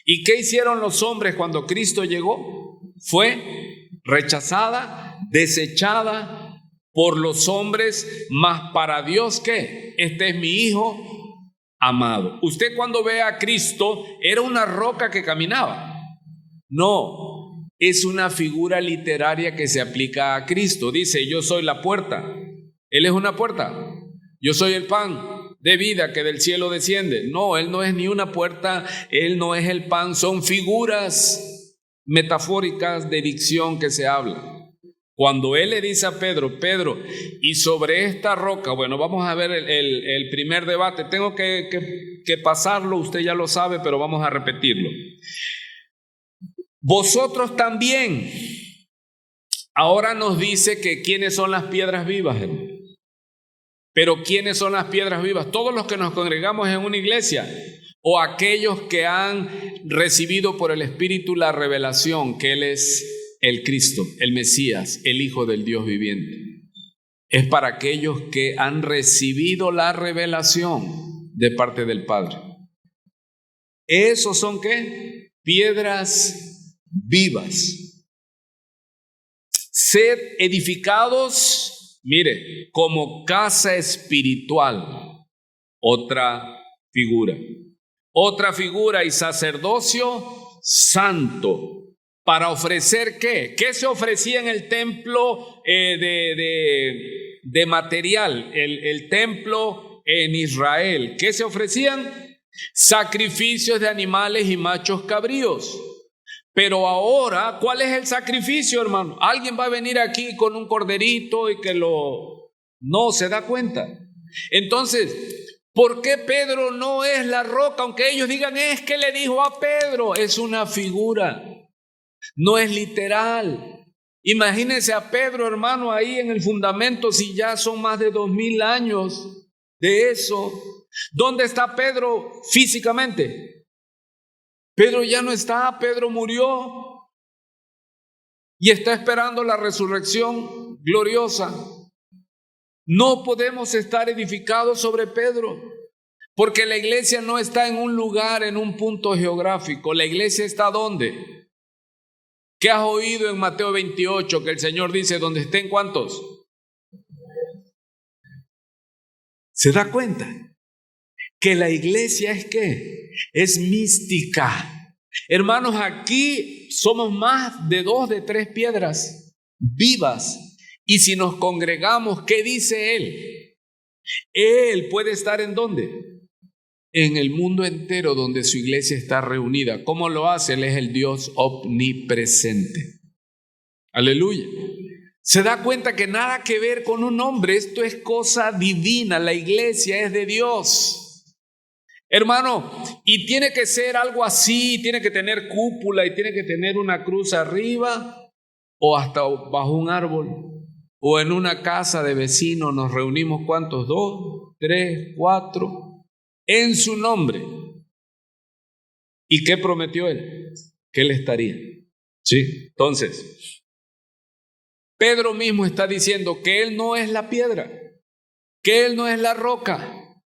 ¿Y qué hicieron los hombres cuando Cristo llegó? Fue rechazada, desechada por los hombres, mas para Dios, ¿qué? Este es mi Hijo amado. Usted cuando ve a Cristo, ¿era una roca que caminaba? No, es una figura literaria que se aplica a Cristo. Dice: yo soy la puerta. Él es una puerta. Yo soy el pan de vida que del cielo desciende. No, Él no es ni una puerta, Él no es el pan. Son figuras metafóricas de dicción que se habla. Cuando Él le dice a Pedro: Pedro, y sobre esta roca, bueno, vamos a ver el primer debate. Tengo que pasarlo, usted ya lo sabe, pero vamos a repetirlo. Vosotros también. Ahora nos dice que quiénes son las piedras vivas, hermano. Pero ¿quiénes son las piedras vivas? Todos los que nos congregamos en una iglesia, o aquellos que han recibido por el Espíritu la revelación que Él es el Cristo, el Mesías, el Hijo del Dios viviente. Es para aquellos que han recibido la revelación de parte del Padre. ¿Esos son qué? Piedras vivas. Sed edificados, mire, como casa espiritual. Otra figura. Otra figura, y sacerdocio santo. ¿Para ofrecer qué? ¿Qué se ofrecía en el templo de material? El templo en Israel. ¿Qué se ofrecían? Sacrificios de animales y machos cabríos. Pero ahora, ¿cuál es el sacrificio, hermano? ¿Alguien va a venir aquí con un corderito y que lo... No, ¿se da cuenta? Entonces, ¿por qué Pedro no es la roca? Aunque ellos digan: es que le dijo a Pedro. Es una figura, no es literal. Imagínense a Pedro, hermano, ahí en el fundamento, si ya son más de 2000 años de eso. ¿Dónde está Pedro físicamente? Pedro ya no está, Pedro murió y está esperando la resurrección gloriosa. No podemos estar edificados sobre Pedro, porque la iglesia no está en un lugar, en un punto geográfico. La iglesia está ¿dónde? ¿Qué has oído en Mateo 28? Que el Señor dice: ¿dónde estén cuántos? ¿Se da cuenta? Que la iglesia es ¿qué? Es mística. Hermanos, aquí somos más de 2 de 3 piedras vivas. Y si nos congregamos, ¿qué dice Él? Él puede estar ¿en dónde? En el mundo entero donde su iglesia está reunida. ¿Cómo lo hace? Él es el Dios omnipresente. Aleluya. Se da cuenta que nada que ver con un hombre. Esto es cosa divina. La iglesia es de Dios. Hermano, y tiene que ser algo así, tiene que tener cúpula y tiene que tener una cruz arriba. o hasta bajo un árbol, o en una casa de vecinos nos reunimos, ¿cuántos? 2, 3, 4, en su nombre. ¿Y qué prometió él? Que él estaría. ¿Sí? Entonces, Pedro mismo está diciendo que él no es la piedra, que él no es la roca,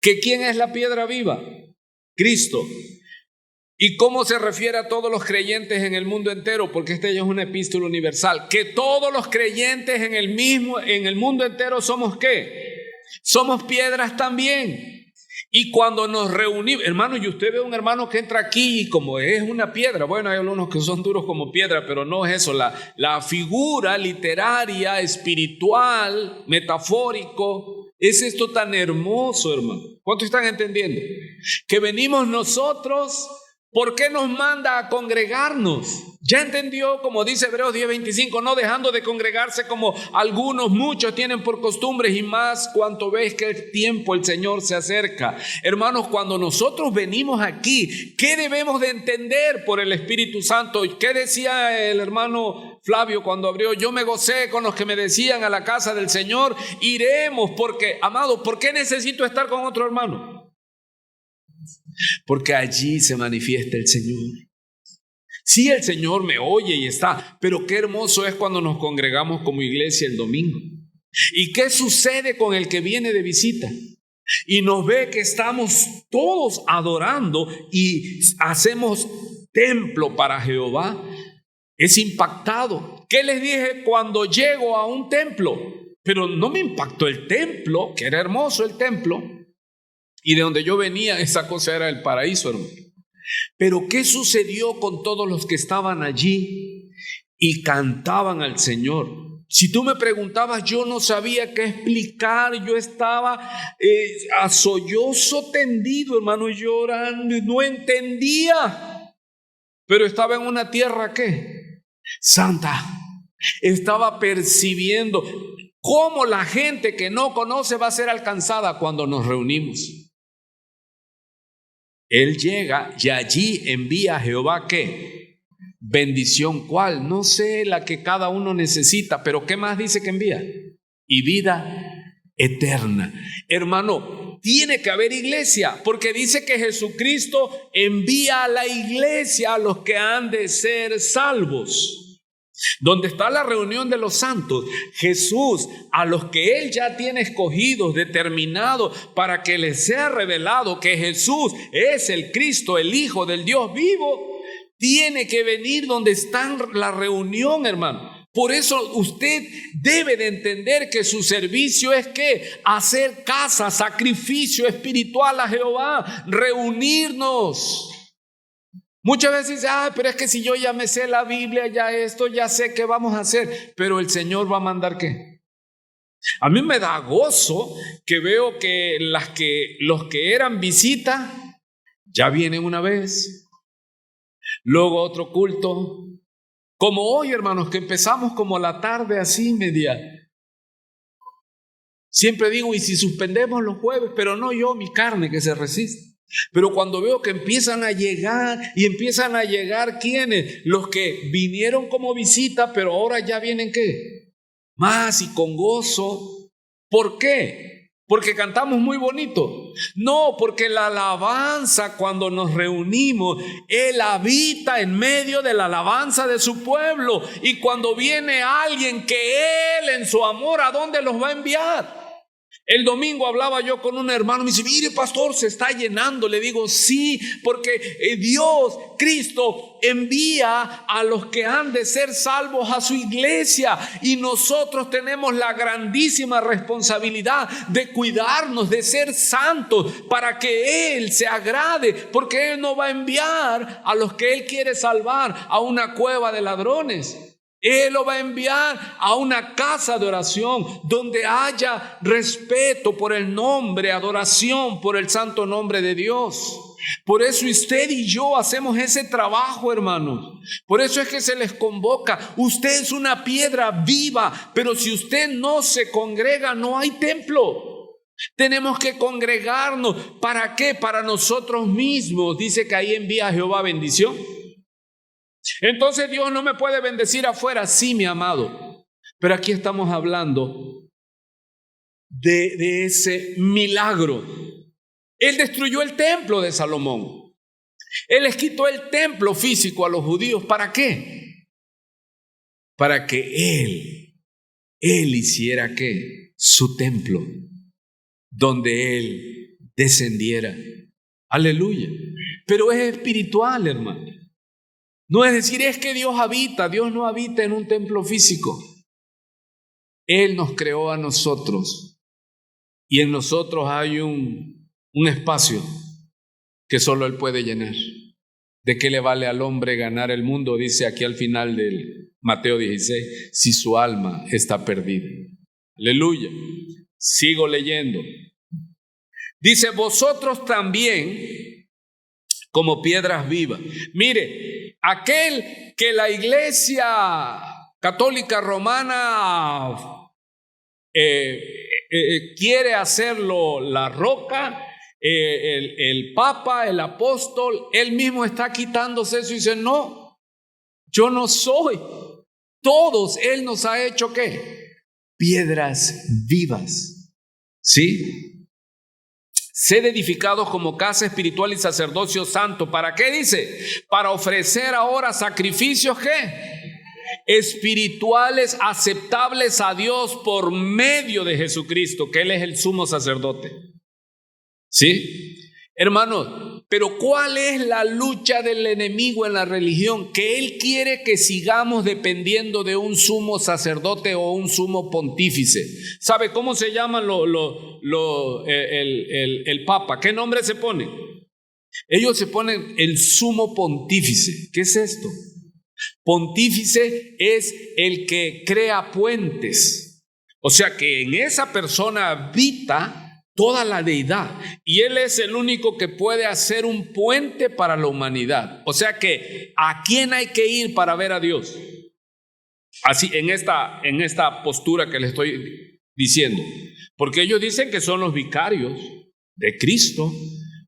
que ¿quién es la piedra viva? Cristo. ¿Y cómo se refiere a todos los creyentes en el mundo entero? Porque esta ya es una epístola universal. Que todos los creyentes en el mundo entero somos ¿qué? Somos piedras también. Y cuando nos reunimos, hermano, y usted ve un hermano que entra aquí y como es una piedra, bueno, hay algunos que son duros como piedra, pero no es eso, la figura literaria, espiritual, metafórico, es esto tan hermoso, hermano. ¿Cuántos están entendiendo? Que venimos nosotros. ¿Por qué nos manda a congregarnos? Ya entendió, como dice Hebreos 10:25, no dejando de congregarse como muchos tienen por costumbres, y más cuanto veis que el tiempo el Señor se acerca. Hermanos, cuando nosotros venimos aquí, ¿qué debemos de entender por el Espíritu Santo? ¿Qué decía el hermano Flavio cuando abrió? Yo me gocé con los que me decían a la casa del Señor, iremos, porque, amado, ¿por qué necesito estar con otro hermano? Porque allí se manifiesta el Señor. Sí, el Señor me oye y está, pero qué hermoso es cuando nos congregamos como iglesia el domingo. ¿Y qué sucede con el que viene de visita? Y nos ve que estamos todos adorando y hacemos templo para Jehová. Es impactado. ¿Qué les dije cuando llego a un templo? Pero no me impactó el templo, que era hermoso el templo. Y de donde yo venía, esa cosa era el paraíso, hermano. Pero ¿qué sucedió con todos los que estaban allí y cantaban al Señor? Si tú me preguntabas, yo no sabía qué explicar. Yo estaba a sollozo tendido, hermano, llorando, y no entendía. Pero estaba en una tierra, ¿qué? Santa. Estaba percibiendo cómo la gente que no conoce va a ser alcanzada cuando nos reunimos. Él llega y allí envía a Jehová ¿qué? Bendición. ¿Cuál? No sé, la que cada uno necesita, pero ¿qué más dice que envía? Y vida eterna. Hermano, tiene que haber iglesia, porque dice que Jesucristo envía a la iglesia a los que han de ser salvos. Donde está la reunión de los santos, Jesús, a los que Él ya tiene escogidos, determinados, para que les sea revelado que Jesús es el Cristo, el Hijo del Dios vivo, tiene que venir donde está la reunión, hermano. Por eso usted debe de entender que su servicio es ¿qué? Hacer casa, sacrificio espiritual a Jehová, reunirnos. Muchas veces dice, pero es que si yo ya me sé la Biblia, ya esto, ya sé qué vamos a hacer. Pero el Señor va a mandar ¿qué? A mí me da gozo que veo que los que eran visita, ya vienen una vez. Luego otro culto. Como hoy, hermanos, que empezamos como la tarde así, media. Siempre digo, ¿y si suspendemos los jueves? Pero no yo, mi carne que se resiste. Pero cuando veo que empiezan a llegar ¿quiénes? Los que vinieron como visita, pero ahora ya vienen ¿qué? Más y con gozo. ¿Por qué? Porque cantamos muy bonito. No, porque la alabanza, cuando nos reunimos, Él habita en medio de la alabanza de su pueblo. Y cuando viene alguien que Él en su amor, ¿a dónde los va a enviar? El domingo hablaba yo con un hermano, me dice, mire pastor, se está llenando. Le digo, sí, porque Dios, Cristo, envía a los que han de ser salvos a su iglesia. Y nosotros tenemos la grandísima responsabilidad de cuidarnos, de ser santos, para que Él se agrade. Porque Él no va a enviar a los que Él quiere salvar a una cueva de ladrones. Él lo va a enviar a una casa de oración donde haya respeto por el nombre, adoración por el santo nombre de Dios. Por eso usted y yo hacemos ese trabajo, hermanos. Por eso es que se les convoca. Usted es una piedra viva, pero si usted no se congrega, no hay templo. Tenemos que congregarnos. ¿Para qué? Para nosotros mismos. Dice que ahí envía a Jehová bendición. Entonces Dios no me puede bendecir afuera. Sí, mi amado. Pero aquí estamos hablando de ese milagro. Él destruyó el templo de Salomón. Él les quitó el templo físico a los judíos. ¿Para qué? Para que Él hiciera ¿qué? Su templo, donde Él descendiera. Aleluya. Pero es espiritual, hermano. No es decir, es que Dios habita. Dios no habita en un templo físico. Él nos creó a nosotros. Y en nosotros hay un espacio que solo Él puede llenar. ¿De qué le vale al hombre ganar el mundo? Dice aquí al final del Mateo 16, si su alma está perdida. Aleluya. Sigo leyendo. Dice, vosotros también como piedras vivas. Mire, aquel que la Iglesia Católica Romana quiere hacerlo la roca, el Papa, el apóstol, él mismo está quitándose eso y dice, no, yo no soy. Todos, Él nos ha hecho ¿qué? Piedras vivas. ¿Sí? Sed edificados como casa espiritual y sacerdocio santo. ¿Para qué dice? Para ofrecer ahora sacrificios ¿qué? Espirituales aceptables a Dios por medio de Jesucristo, que Él es el sumo sacerdote. ¿Sí? Hermanos, pero ¿cuál es la lucha del enemigo en la religión? Que él quiere que sigamos dependiendo de un sumo sacerdote o un sumo pontífice. ¿Sabe cómo se llama el Papa? ¿Qué nombre se pone? Ellos se ponen el sumo pontífice. ¿Qué es esto? Pontífice es el que crea puentes. O sea que en esa persona habita toda la deidad, y Él es el único que puede hacer un puente para la humanidad. O sea que, ¿a quién hay que ir para ver a Dios? Así, en esta postura que les estoy diciendo. Porque ellos dicen que son los vicarios de Cristo.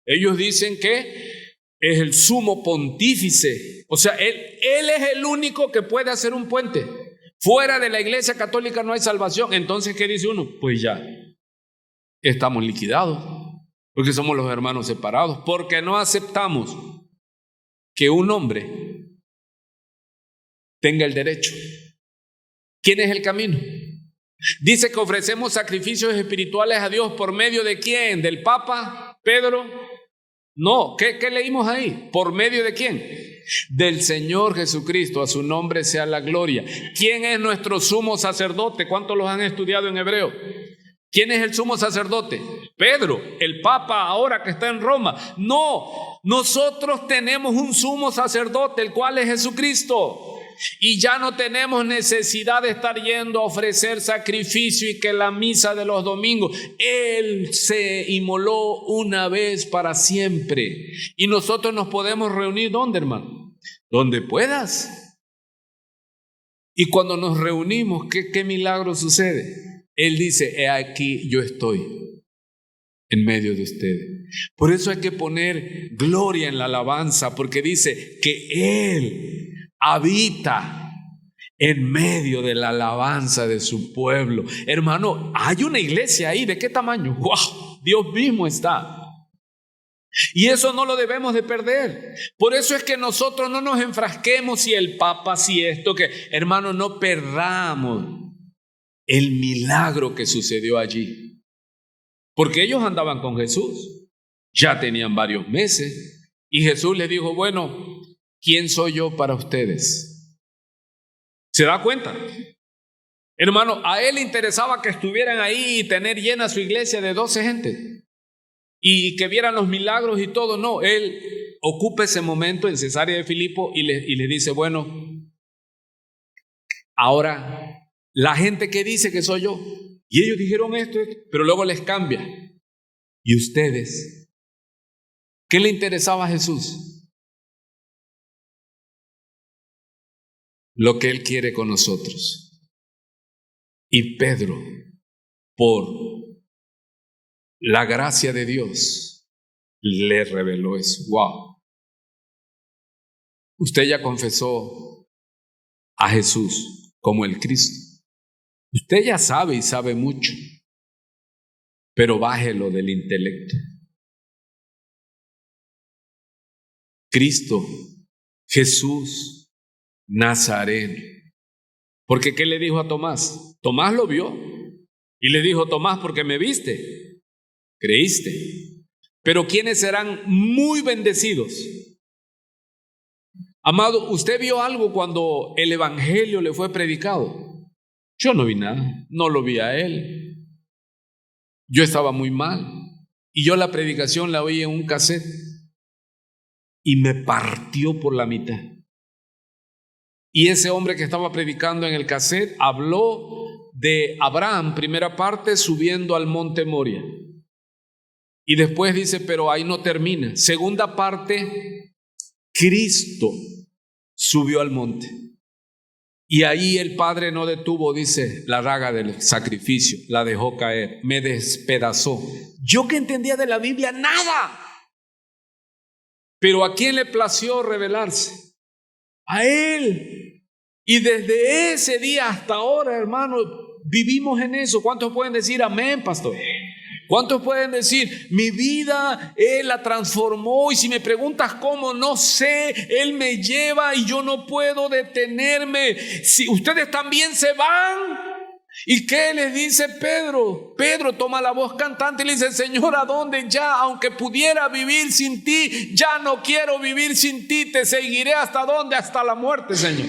Ellos dicen que es el sumo pontífice. O sea, Él es el único que puede hacer un puente. Fuera de la Iglesia Católica no hay salvación. Entonces, ¿qué dice uno? Pues ya estamos liquidados, porque somos los hermanos separados, porque no aceptamos que un hombre tenga el derecho. ¿Quién es el camino? Dice que ofrecemos sacrificios espirituales a Dios por medio de ¿quién? ¿Del Papa? ¿Pedro? No, ¿qué leímos ahí? ¿Por medio de quién? Del Señor Jesucristo, a su nombre sea la gloria. ¿Quién es nuestro sumo sacerdote? ¿Cuántos los han estudiado en hebreo? ¿Quién es el sumo sacerdote? Pedro, el Papa ahora que está en Roma. No, nosotros tenemos un sumo sacerdote, el cual es Jesucristo. Y ya no tenemos necesidad de estar yendo a ofrecer sacrificio y que la misa de los domingos. Él se inmoló una vez para siempre. Y nosotros nos podemos reunir, ¿dónde, hermano? Donde puedas. Y cuando nos reunimos, ¿qué milagro sucede? Él dice, he aquí yo estoy en medio de ustedes. Por eso hay que poner gloria en la alabanza, porque dice que Él habita en medio de la alabanza de su pueblo. Hermano, hay una iglesia ahí, ¿de qué tamaño? ¡Wow! Dios mismo está. Y eso no lo debemos de perder. Por eso es que nosotros no nos enfrasquemos si el Papa, si esto, que hermano, no perdamos el milagro que sucedió allí. Porque ellos andaban con Jesús, ya tenían varios meses, y Jesús les dijo, bueno, ¿quién soy yo para ustedes? ¿Se da cuenta? Hermano, a él le interesaba que estuvieran ahí y tener llena su iglesia de 12 gente y que vieran los milagros y todo. No, él ocupa ese momento en Cesarea de Filipo y le dice, bueno, ahora la gente que dice que soy yo, y ellos dijeron esto, pero luego les cambia. ¿Y ustedes? ¿Qué le interesaba a Jesús? Lo que Él quiere con nosotros. Y Pedro, por la gracia de Dios, le reveló eso. ¡Wow! Usted ya confesó a Jesús como el Cristo. Usted ya sabe y sabe mucho, pero bájelo del intelecto. Cristo, Jesús, Nazareno. Porque ¿qué le dijo a Tomás? Tomás lo vio y le dijo: Tomás, porque me viste, creíste. Pero ¿quiénes serán muy bendecidos? Amado, ¿usted vio algo cuando el evangelio le fue predicado? Yo no vi nada, no lo vi a él. Yo estaba muy mal y yo la predicación la oí en un cassette y me partió por la mitad. Y ese hombre que estaba predicando en el cassette habló de Abraham, primera parte, subiendo al monte Moria. Y después dice, pero ahí no termina. Segunda parte, Cristo subió al monte. Y ahí el Padre no detuvo, dice, la daga del sacrificio, la dejó caer, me despedazó. Yo que entendía de la Biblia, nada. Pero ¿a quién le plació revelarse? A Él. Y desde ese día hasta ahora, hermano, vivimos en eso. ¿Cuántos pueden decir amén, pastor? ¿Cuántos pueden decir, mi vida Él la transformó? Y si me preguntas cómo, no sé, Él me lleva y yo no puedo detenerme. Si ustedes también se van. ¿Y qué les dice Pedro? Pedro toma la voz cantante y le dice, Señor, ¿a dónde ya? Aunque pudiera vivir sin ti, ya no quiero vivir sin ti. Te seguiré hasta dónde, hasta la muerte, Señor.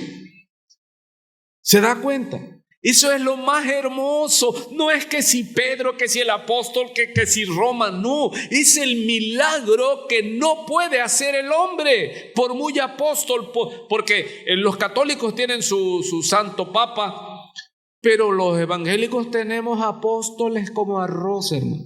¿Se da cuenta? Eso es lo más hermoso. No es que si Pedro, que si el apóstol, que si Roma, no. Es el milagro que no puede hacer el hombre, por muy apóstol, porque los católicos tienen su santo papa, pero los evangélicos tenemos apóstoles como arroz, hermano.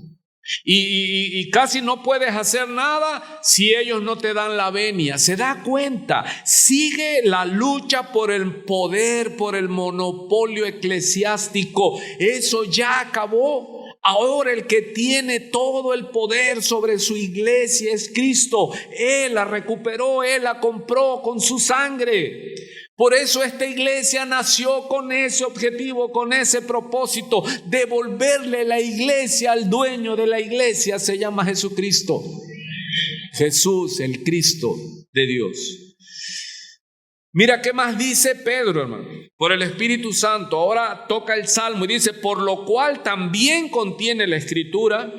Y casi no puedes hacer nada si ellos no te dan la venia. ¿Se da cuenta? Sigue la lucha por el poder, por el monopolio eclesiástico. Eso ya acabó. Ahora el que tiene todo el poder sobre su iglesia es Cristo. Él la recuperó, Él la compró con su sangre. Por eso esta iglesia nació con ese objetivo, con ese propósito, devolverle la iglesia al dueño de la iglesia. Se llama Jesucristo. Jesús, el Cristo de Dios. Mira qué más dice Pedro, hermano, por el Espíritu Santo. Ahora toca el Salmo y dice, por lo cual también contiene la Escritura.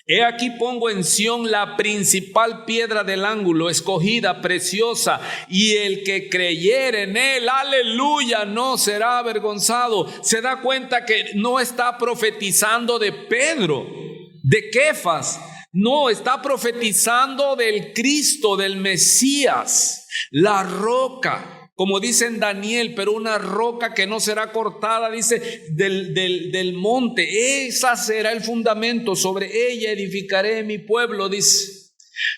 He aquí pongo en Sión la principal piedra del ángulo, escogida, preciosa, y el que creyere en él, aleluya, no será avergonzado. Se da cuenta que no está profetizando de Pedro, de Kefas, no, está profetizando del Cristo, del Mesías, la roca. Como dice en Daniel, pero una roca que no será cortada, dice, del monte. Esa será el fundamento, sobre ella edificaré mi pueblo, dice.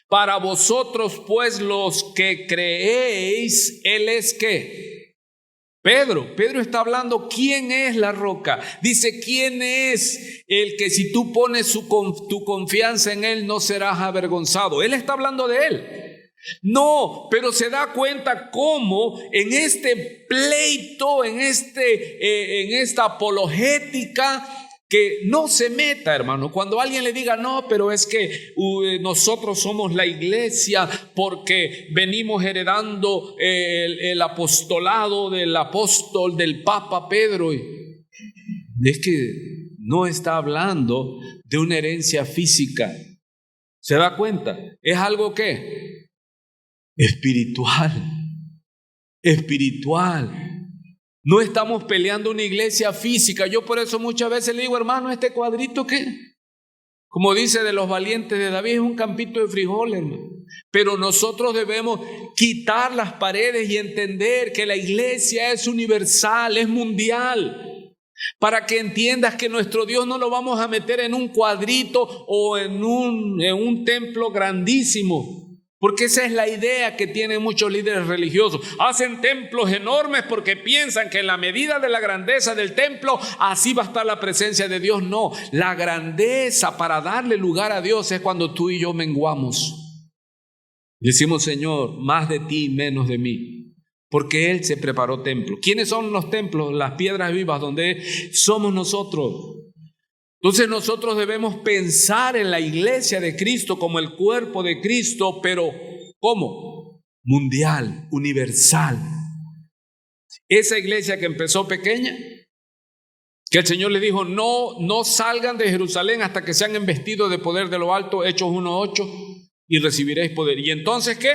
Para vosotros, pues, los que creéis, Él es ¿qué? Pedro está hablando, ¿quién es la roca? Dice, ¿quién es el que si tú pones tu confianza en Él no serás avergonzado? Él está hablando de Él. No, pero se da cuenta cómo en este pleito, en esta apologética, que no se meta, hermano. Cuando alguien le diga, no, pero es que nosotros somos la iglesia porque venimos heredando el apostolado del apóstol, del Papa Pedro. Es que no está hablando de una herencia física. ¿Se da cuenta? Es algo que espiritual. No estamos peleando una iglesia física. Yo por eso muchas veces le digo, hermano, este cuadrito ¿qué? Como dice de los valientes de David, es un campito de frijoles, hermano. Pero nosotros debemos quitar las paredes y entender que la iglesia es universal, es mundial. Para que entiendas que nuestro Dios no lo vamos a meter en un cuadrito o en un templo grandísimo. Porque esa es la idea que tienen muchos líderes religiosos. Hacen templos enormes porque piensan que en la medida de la grandeza del templo, así va a estar la presencia de Dios. No, la grandeza para darle lugar a Dios es cuando tú y yo menguamos. Decimos, Señor, más de ti, menos de mí, porque Él se preparó templo. ¿Quiénes son los templos? Las piedras vivas donde somos nosotros. Entonces nosotros debemos pensar en la iglesia de Cristo como el cuerpo de Cristo, pero ¿cómo? Mundial, universal. Esa iglesia que empezó pequeña, que el Señor le dijo, no salgan de Jerusalén hasta que sean investidos de poder de lo alto, Hechos 1:8, y recibiréis poder. ¿Y entonces qué?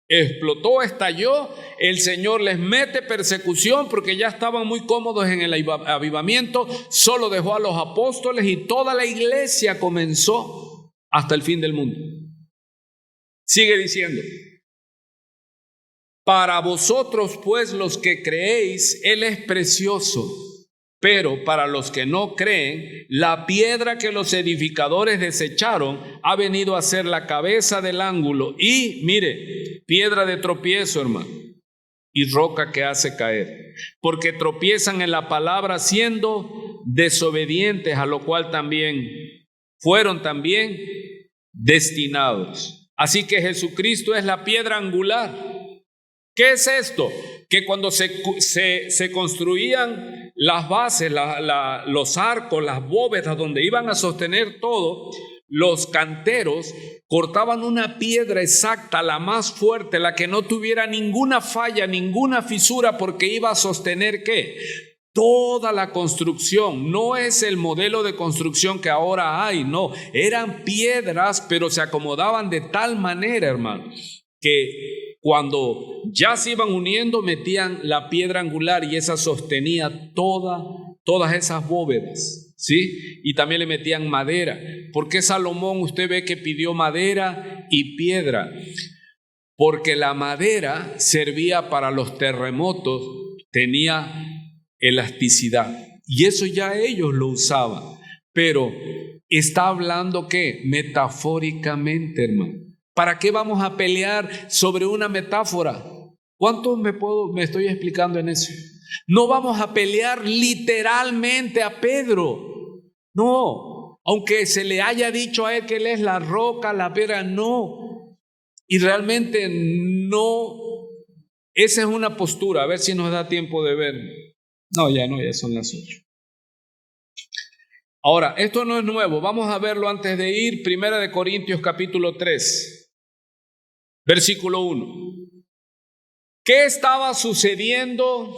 Explotó, estalló, el Señor les mete persecución porque ya estaban muy cómodos en el avivamiento, solo dejó a los apóstoles y toda la iglesia comenzó hasta el fin del mundo. Sigue diciendo, para vosotros pues los que creéis, Él es precioso, pero para los que no creen, la piedra que los edificadores desecharon ha venido a ser la cabeza del ángulo y, mire, piedra de tropiezo, hermano, y roca que hace caer, porque tropiezan en la palabra siendo desobedientes, a lo cual también fueron también destinados. Así que Jesucristo es la piedra angular. ¿Qué es esto? Que cuando se construían las bases, los arcos, las bóvedas donde iban a sostener todo, los canteros cortaban una piedra exacta, la más fuerte, la que no tuviera ninguna falla, ninguna fisura, porque iba a sostener ¿qué? Toda la construcción. No es el modelo de construcción que ahora hay, no, eran piedras, pero se acomodaban de tal manera, hermano, que cuando ya se iban uniendo metían la piedra angular y esa sostenía todas esas bóvedas, ¿sí? Y también le metían madera. ¿Por qué Salomón usted ve que pidió madera y piedra? Porque la madera servía para los terremotos, tenía elasticidad y eso ya ellos lo usaban, pero está hablando ¿qué? Metafóricamente, hermano. ¿Para qué vamos a pelear sobre una metáfora? ¿Cuántos me estoy explicando en eso? No vamos a pelear literalmente a Pedro, no, aunque se le haya dicho a él que él es la roca, la piedra, no, y realmente no, esa es una postura. A ver si nos da tiempo de ver. No, ya son las 8. Ahora, esto no es nuevo, vamos a verlo antes de ir. 1 Corintios capítulo 3. Versículo 1. ¿Qué estaba sucediendo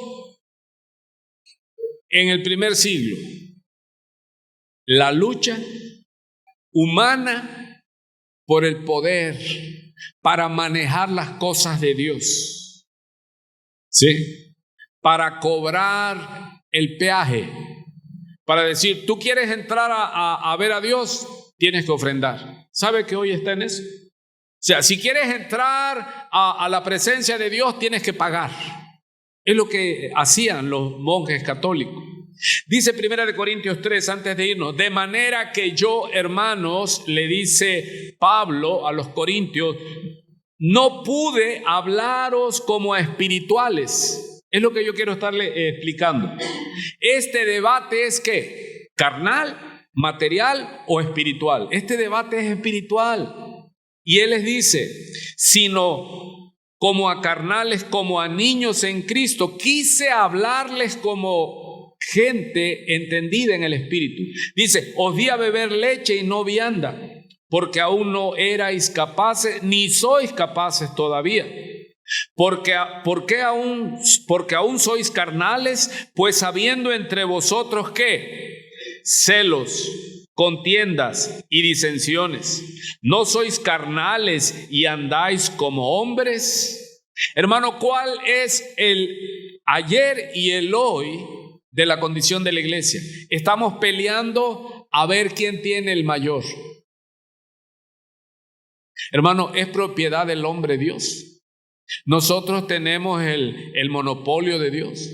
en el primer siglo? La lucha humana por el poder para manejar las cosas de Dios, ¿sí? Para cobrar el peaje, para decir, tú quieres entrar a ver a Dios, tienes que ofrendar. ¿Sabe que hoy está en eso? O sea, si quieres entrar a la presencia de Dios, tienes que pagar. Es lo que hacían los monjes católicos. Dice 1 Corintios 3, antes de irnos, de manera que yo, hermanos, le dice Pablo a los corintios, no pude hablaros como a espirituales. Es lo que yo quiero estarle explicando. Este debate es ¿qué? ¿Carnal, material o espiritual? Este debate es espiritual. Y él les dice, sino como a carnales, como a niños en Cristo, quise hablarles como gente entendida en el Espíritu. Dice, os di a beber leche y no vianda, porque aún no erais capaces, ni sois capaces todavía. Porque aún sois carnales, pues habiendo entre vosotros ¿qué? Celos, contiendas y disensiones. ¿No sois carnales y andáis como hombres? Hermano, ¿cuál es el ayer y el hoy de la condición de la iglesia? Estamos peleando a ver quién tiene el mayor. Hermano, es propiedad del hombre Dios. Nosotros tenemos el monopolio de Dios.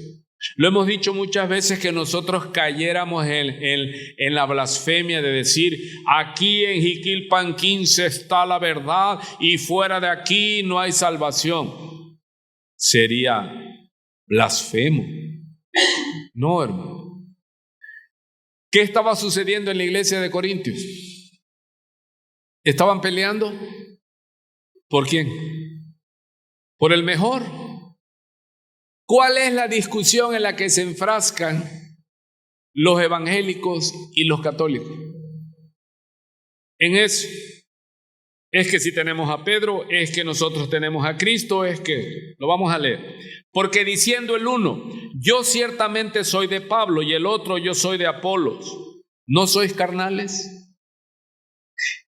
Lo hemos dicho muchas veces que nosotros cayéramos en la blasfemia de decir, aquí en Jiquilpan 15 está la verdad y fuera de aquí no hay salvación. Sería blasfemo. No, hermano. ¿Qué estaba sucediendo en la iglesia de Corintios? ¿Estaban peleando? ¿Por quién? Por el mejor. ¿Cuál es la discusión en la que se enfrascan los evangélicos y los católicos? En eso. Es que si tenemos a Pedro, es que nosotros tenemos a Cristo, es que lo vamos a leer. Porque diciendo el uno, yo ciertamente soy de Pablo, y el otro, yo soy de Apolos, ¿no sois carnales?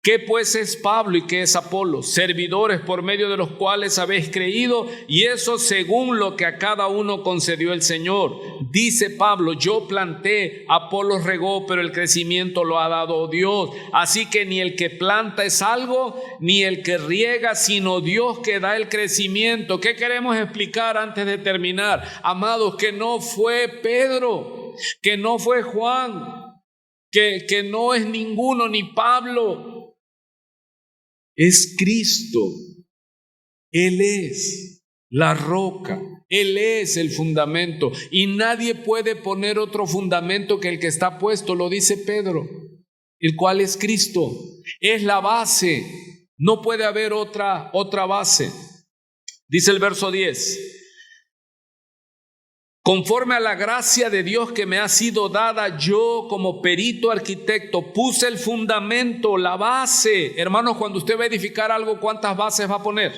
¿Qué pues es Pablo y qué es Apolo? Servidores por medio de los cuales habéis creído, y eso según lo que a cada uno concedió el Señor. Dice Pablo, yo planté, Apolos regó, pero el crecimiento lo ha dado Dios. Así que ni el que planta es algo, ni el que riega, sino Dios que da el crecimiento. ¿Qué queremos explicar antes de terminar? Amados, que no fue Pedro, que no fue Juan, que no es ninguno, ni Pablo. Es Cristo. Él es la roca, Él es el fundamento, y nadie puede poner otro fundamento que el que está puesto, lo dice Pedro, el cual es Cristo. Es la base, no puede haber otra base. Dice el verso 10. Conforme a la gracia de Dios que me ha sido dada, yo como perito arquitecto puse el fundamento, la base. Hermanos, cuando usted va a edificar algo, ¿cuántas bases va a poner?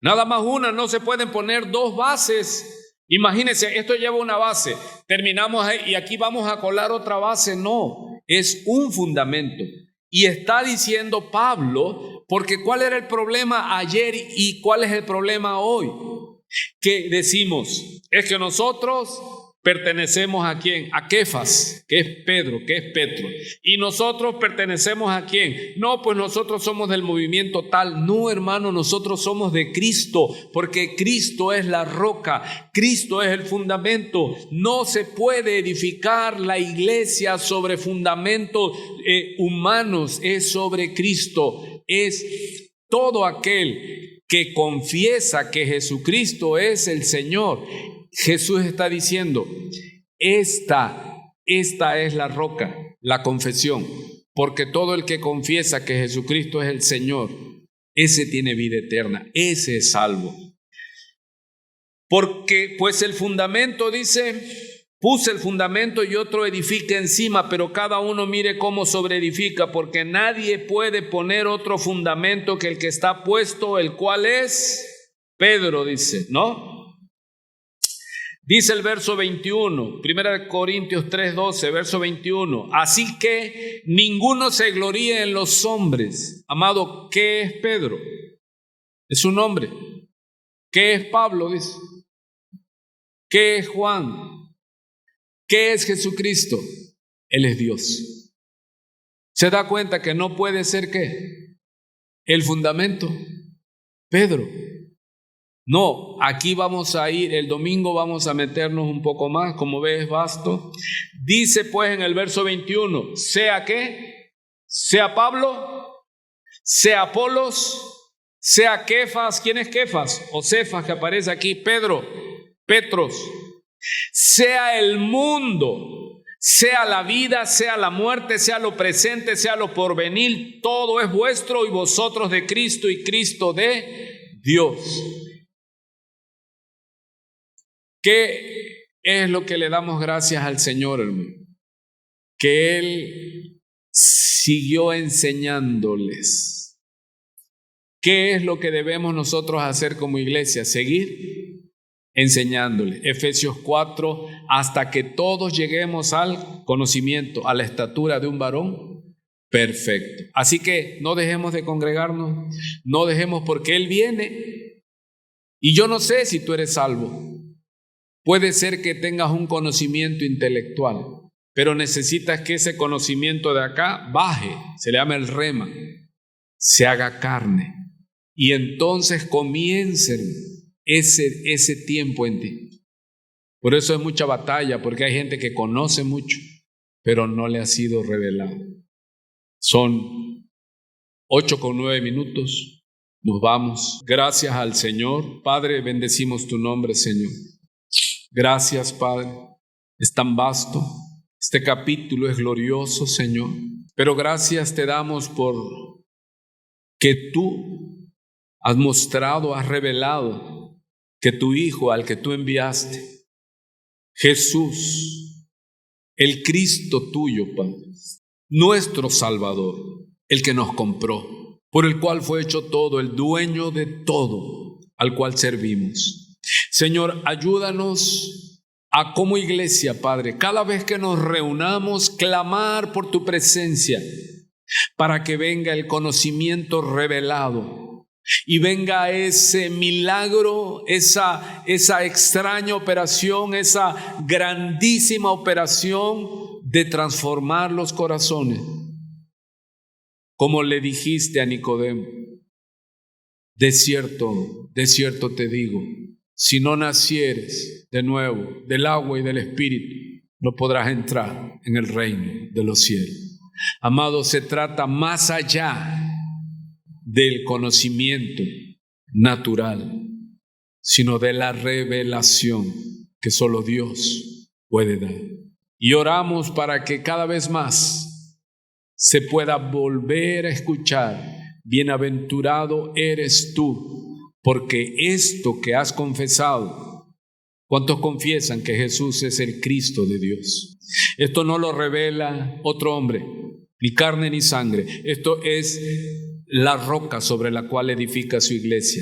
Nada más una, no se pueden poner dos bases. Imagínense, esto lleva una base, terminamos ahí y aquí vamos a colar otra base. No, es un fundamento. Y está diciendo Pablo, porque ¿cuál era el problema ayer y cuál es el problema hoy? Que decimos, es que nosotros pertenecemos ¿a quién? A Kefas, que es Pedro, que es Petro. Y nosotros pertenecemos ¿a quién? No, pues nosotros somos del movimiento tal. No, hermano, nosotros somos de Cristo, porque Cristo es la roca, Cristo es el fundamento. No se puede edificar la iglesia sobre fundamentos humanos, es sobre Cristo. Es todo aquel que confiesa que Jesucristo es el Señor. Jesús está diciendo, esta es la roca, la confesión, porque todo el que confiesa que Jesucristo es el Señor, ese tiene vida eterna, ese es salvo. Porque pues el fundamento dice, puse el fundamento y otro edifica encima, pero cada uno mire cómo sobreedifica, porque nadie puede poner otro fundamento que el que está puesto, el cual es Pedro, dice, ¿no? Dice el verso 21, 1 Corintios 3:12, verso 21, así que ninguno se gloríe en los hombres. Amado, ¿qué es Pedro? Es un hombre. ¿Qué es Pablo? Dice. ¿Qué es Juan? ¿Qué es Jesucristo? Él es Dios. ¿Se da cuenta que no puede ser qué? El fundamento. Pedro. No, aquí vamos a ir, el domingo vamos a meternos un poco más, como ves, vasto. Dice pues en el verso 21, ¿sea qué? ¿Sea Pablo? ¿Sea Apolos? ¿Sea Kefas? ¿Quién es Kefas? O Cefas, que aparece aquí. Pedro, Petros. Sea el mundo, sea la vida, sea la muerte, sea lo presente, sea lo porvenir, todo es vuestro y vosotros de Cristo y Cristo de Dios. ¿Qué es lo que le damos gracias al Señor, hermano? Que Él siguió enseñándoles. ¿Qué es lo que debemos nosotros hacer como iglesia? Seguir enseñándoles. Efesios 4, hasta que todos lleguemos al conocimiento, a la estatura de un varón perfecto. Así que no dejemos de congregarnos, no dejemos, porque Él viene. Y yo no sé si tú eres salvo. Puede ser que tengas un conocimiento intelectual, pero necesitas que ese conocimiento de acá baje, se le llama el rema, se haga carne, y entonces comience ese tiempo en ti. Por eso es mucha batalla, porque hay gente que conoce mucho, pero no le ha sido revelado. Son 8:09. Nos vamos. Gracias al Señor. Padre, bendecimos tu nombre, Señor. Gracias, Padre. Es tan vasto. Este capítulo es glorioso, Señor. Pero gracias te damos por que tú has mostrado, has revelado que tu Hijo al que tú enviaste, Jesús, el Cristo tuyo, Padre, nuestro Salvador, el que nos compró, por el cual fue hecho todo, el dueño de todo, al cual servimos. Señor, ayúdanos a como iglesia, Padre, cada vez que nos reunamos, clamar por tu presencia, para que venga el conocimiento revelado y venga ese milagro, esa extraña operación, esa grandísima operación de transformar los corazones. Como le dijiste a Nicodemo, de cierto te digo, si no nacieres de nuevo del agua y del Espíritu, no podrás entrar en el reino de los cielos. Amado, se trata más allá del conocimiento natural, sino de la revelación que solo Dios puede dar. Y oramos para que cada vez más se pueda volver a escuchar: bienaventurado eres tú, porque esto que has confesado, ¿cuántos confiesan que Jesús es el Cristo de Dios? Esto no lo revela otro hombre, ni carne ni sangre. Esto es la roca sobre la cual edifica su iglesia.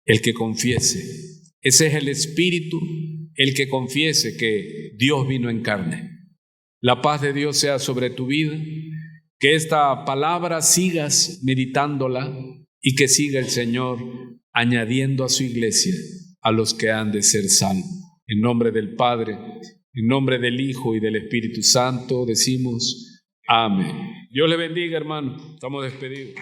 El que confiese, ese es el Espíritu, el que confiese que Dios vino en carne. La paz de Dios sea sobre tu vida, que esta palabra sigas meditándola y que siga el Señor añadiendo a su iglesia a los que han de ser salvos. En nombre del Padre, en nombre del Hijo y del Espíritu Santo decimos amén. Dios le bendiga, hermano. Estamos despedidos.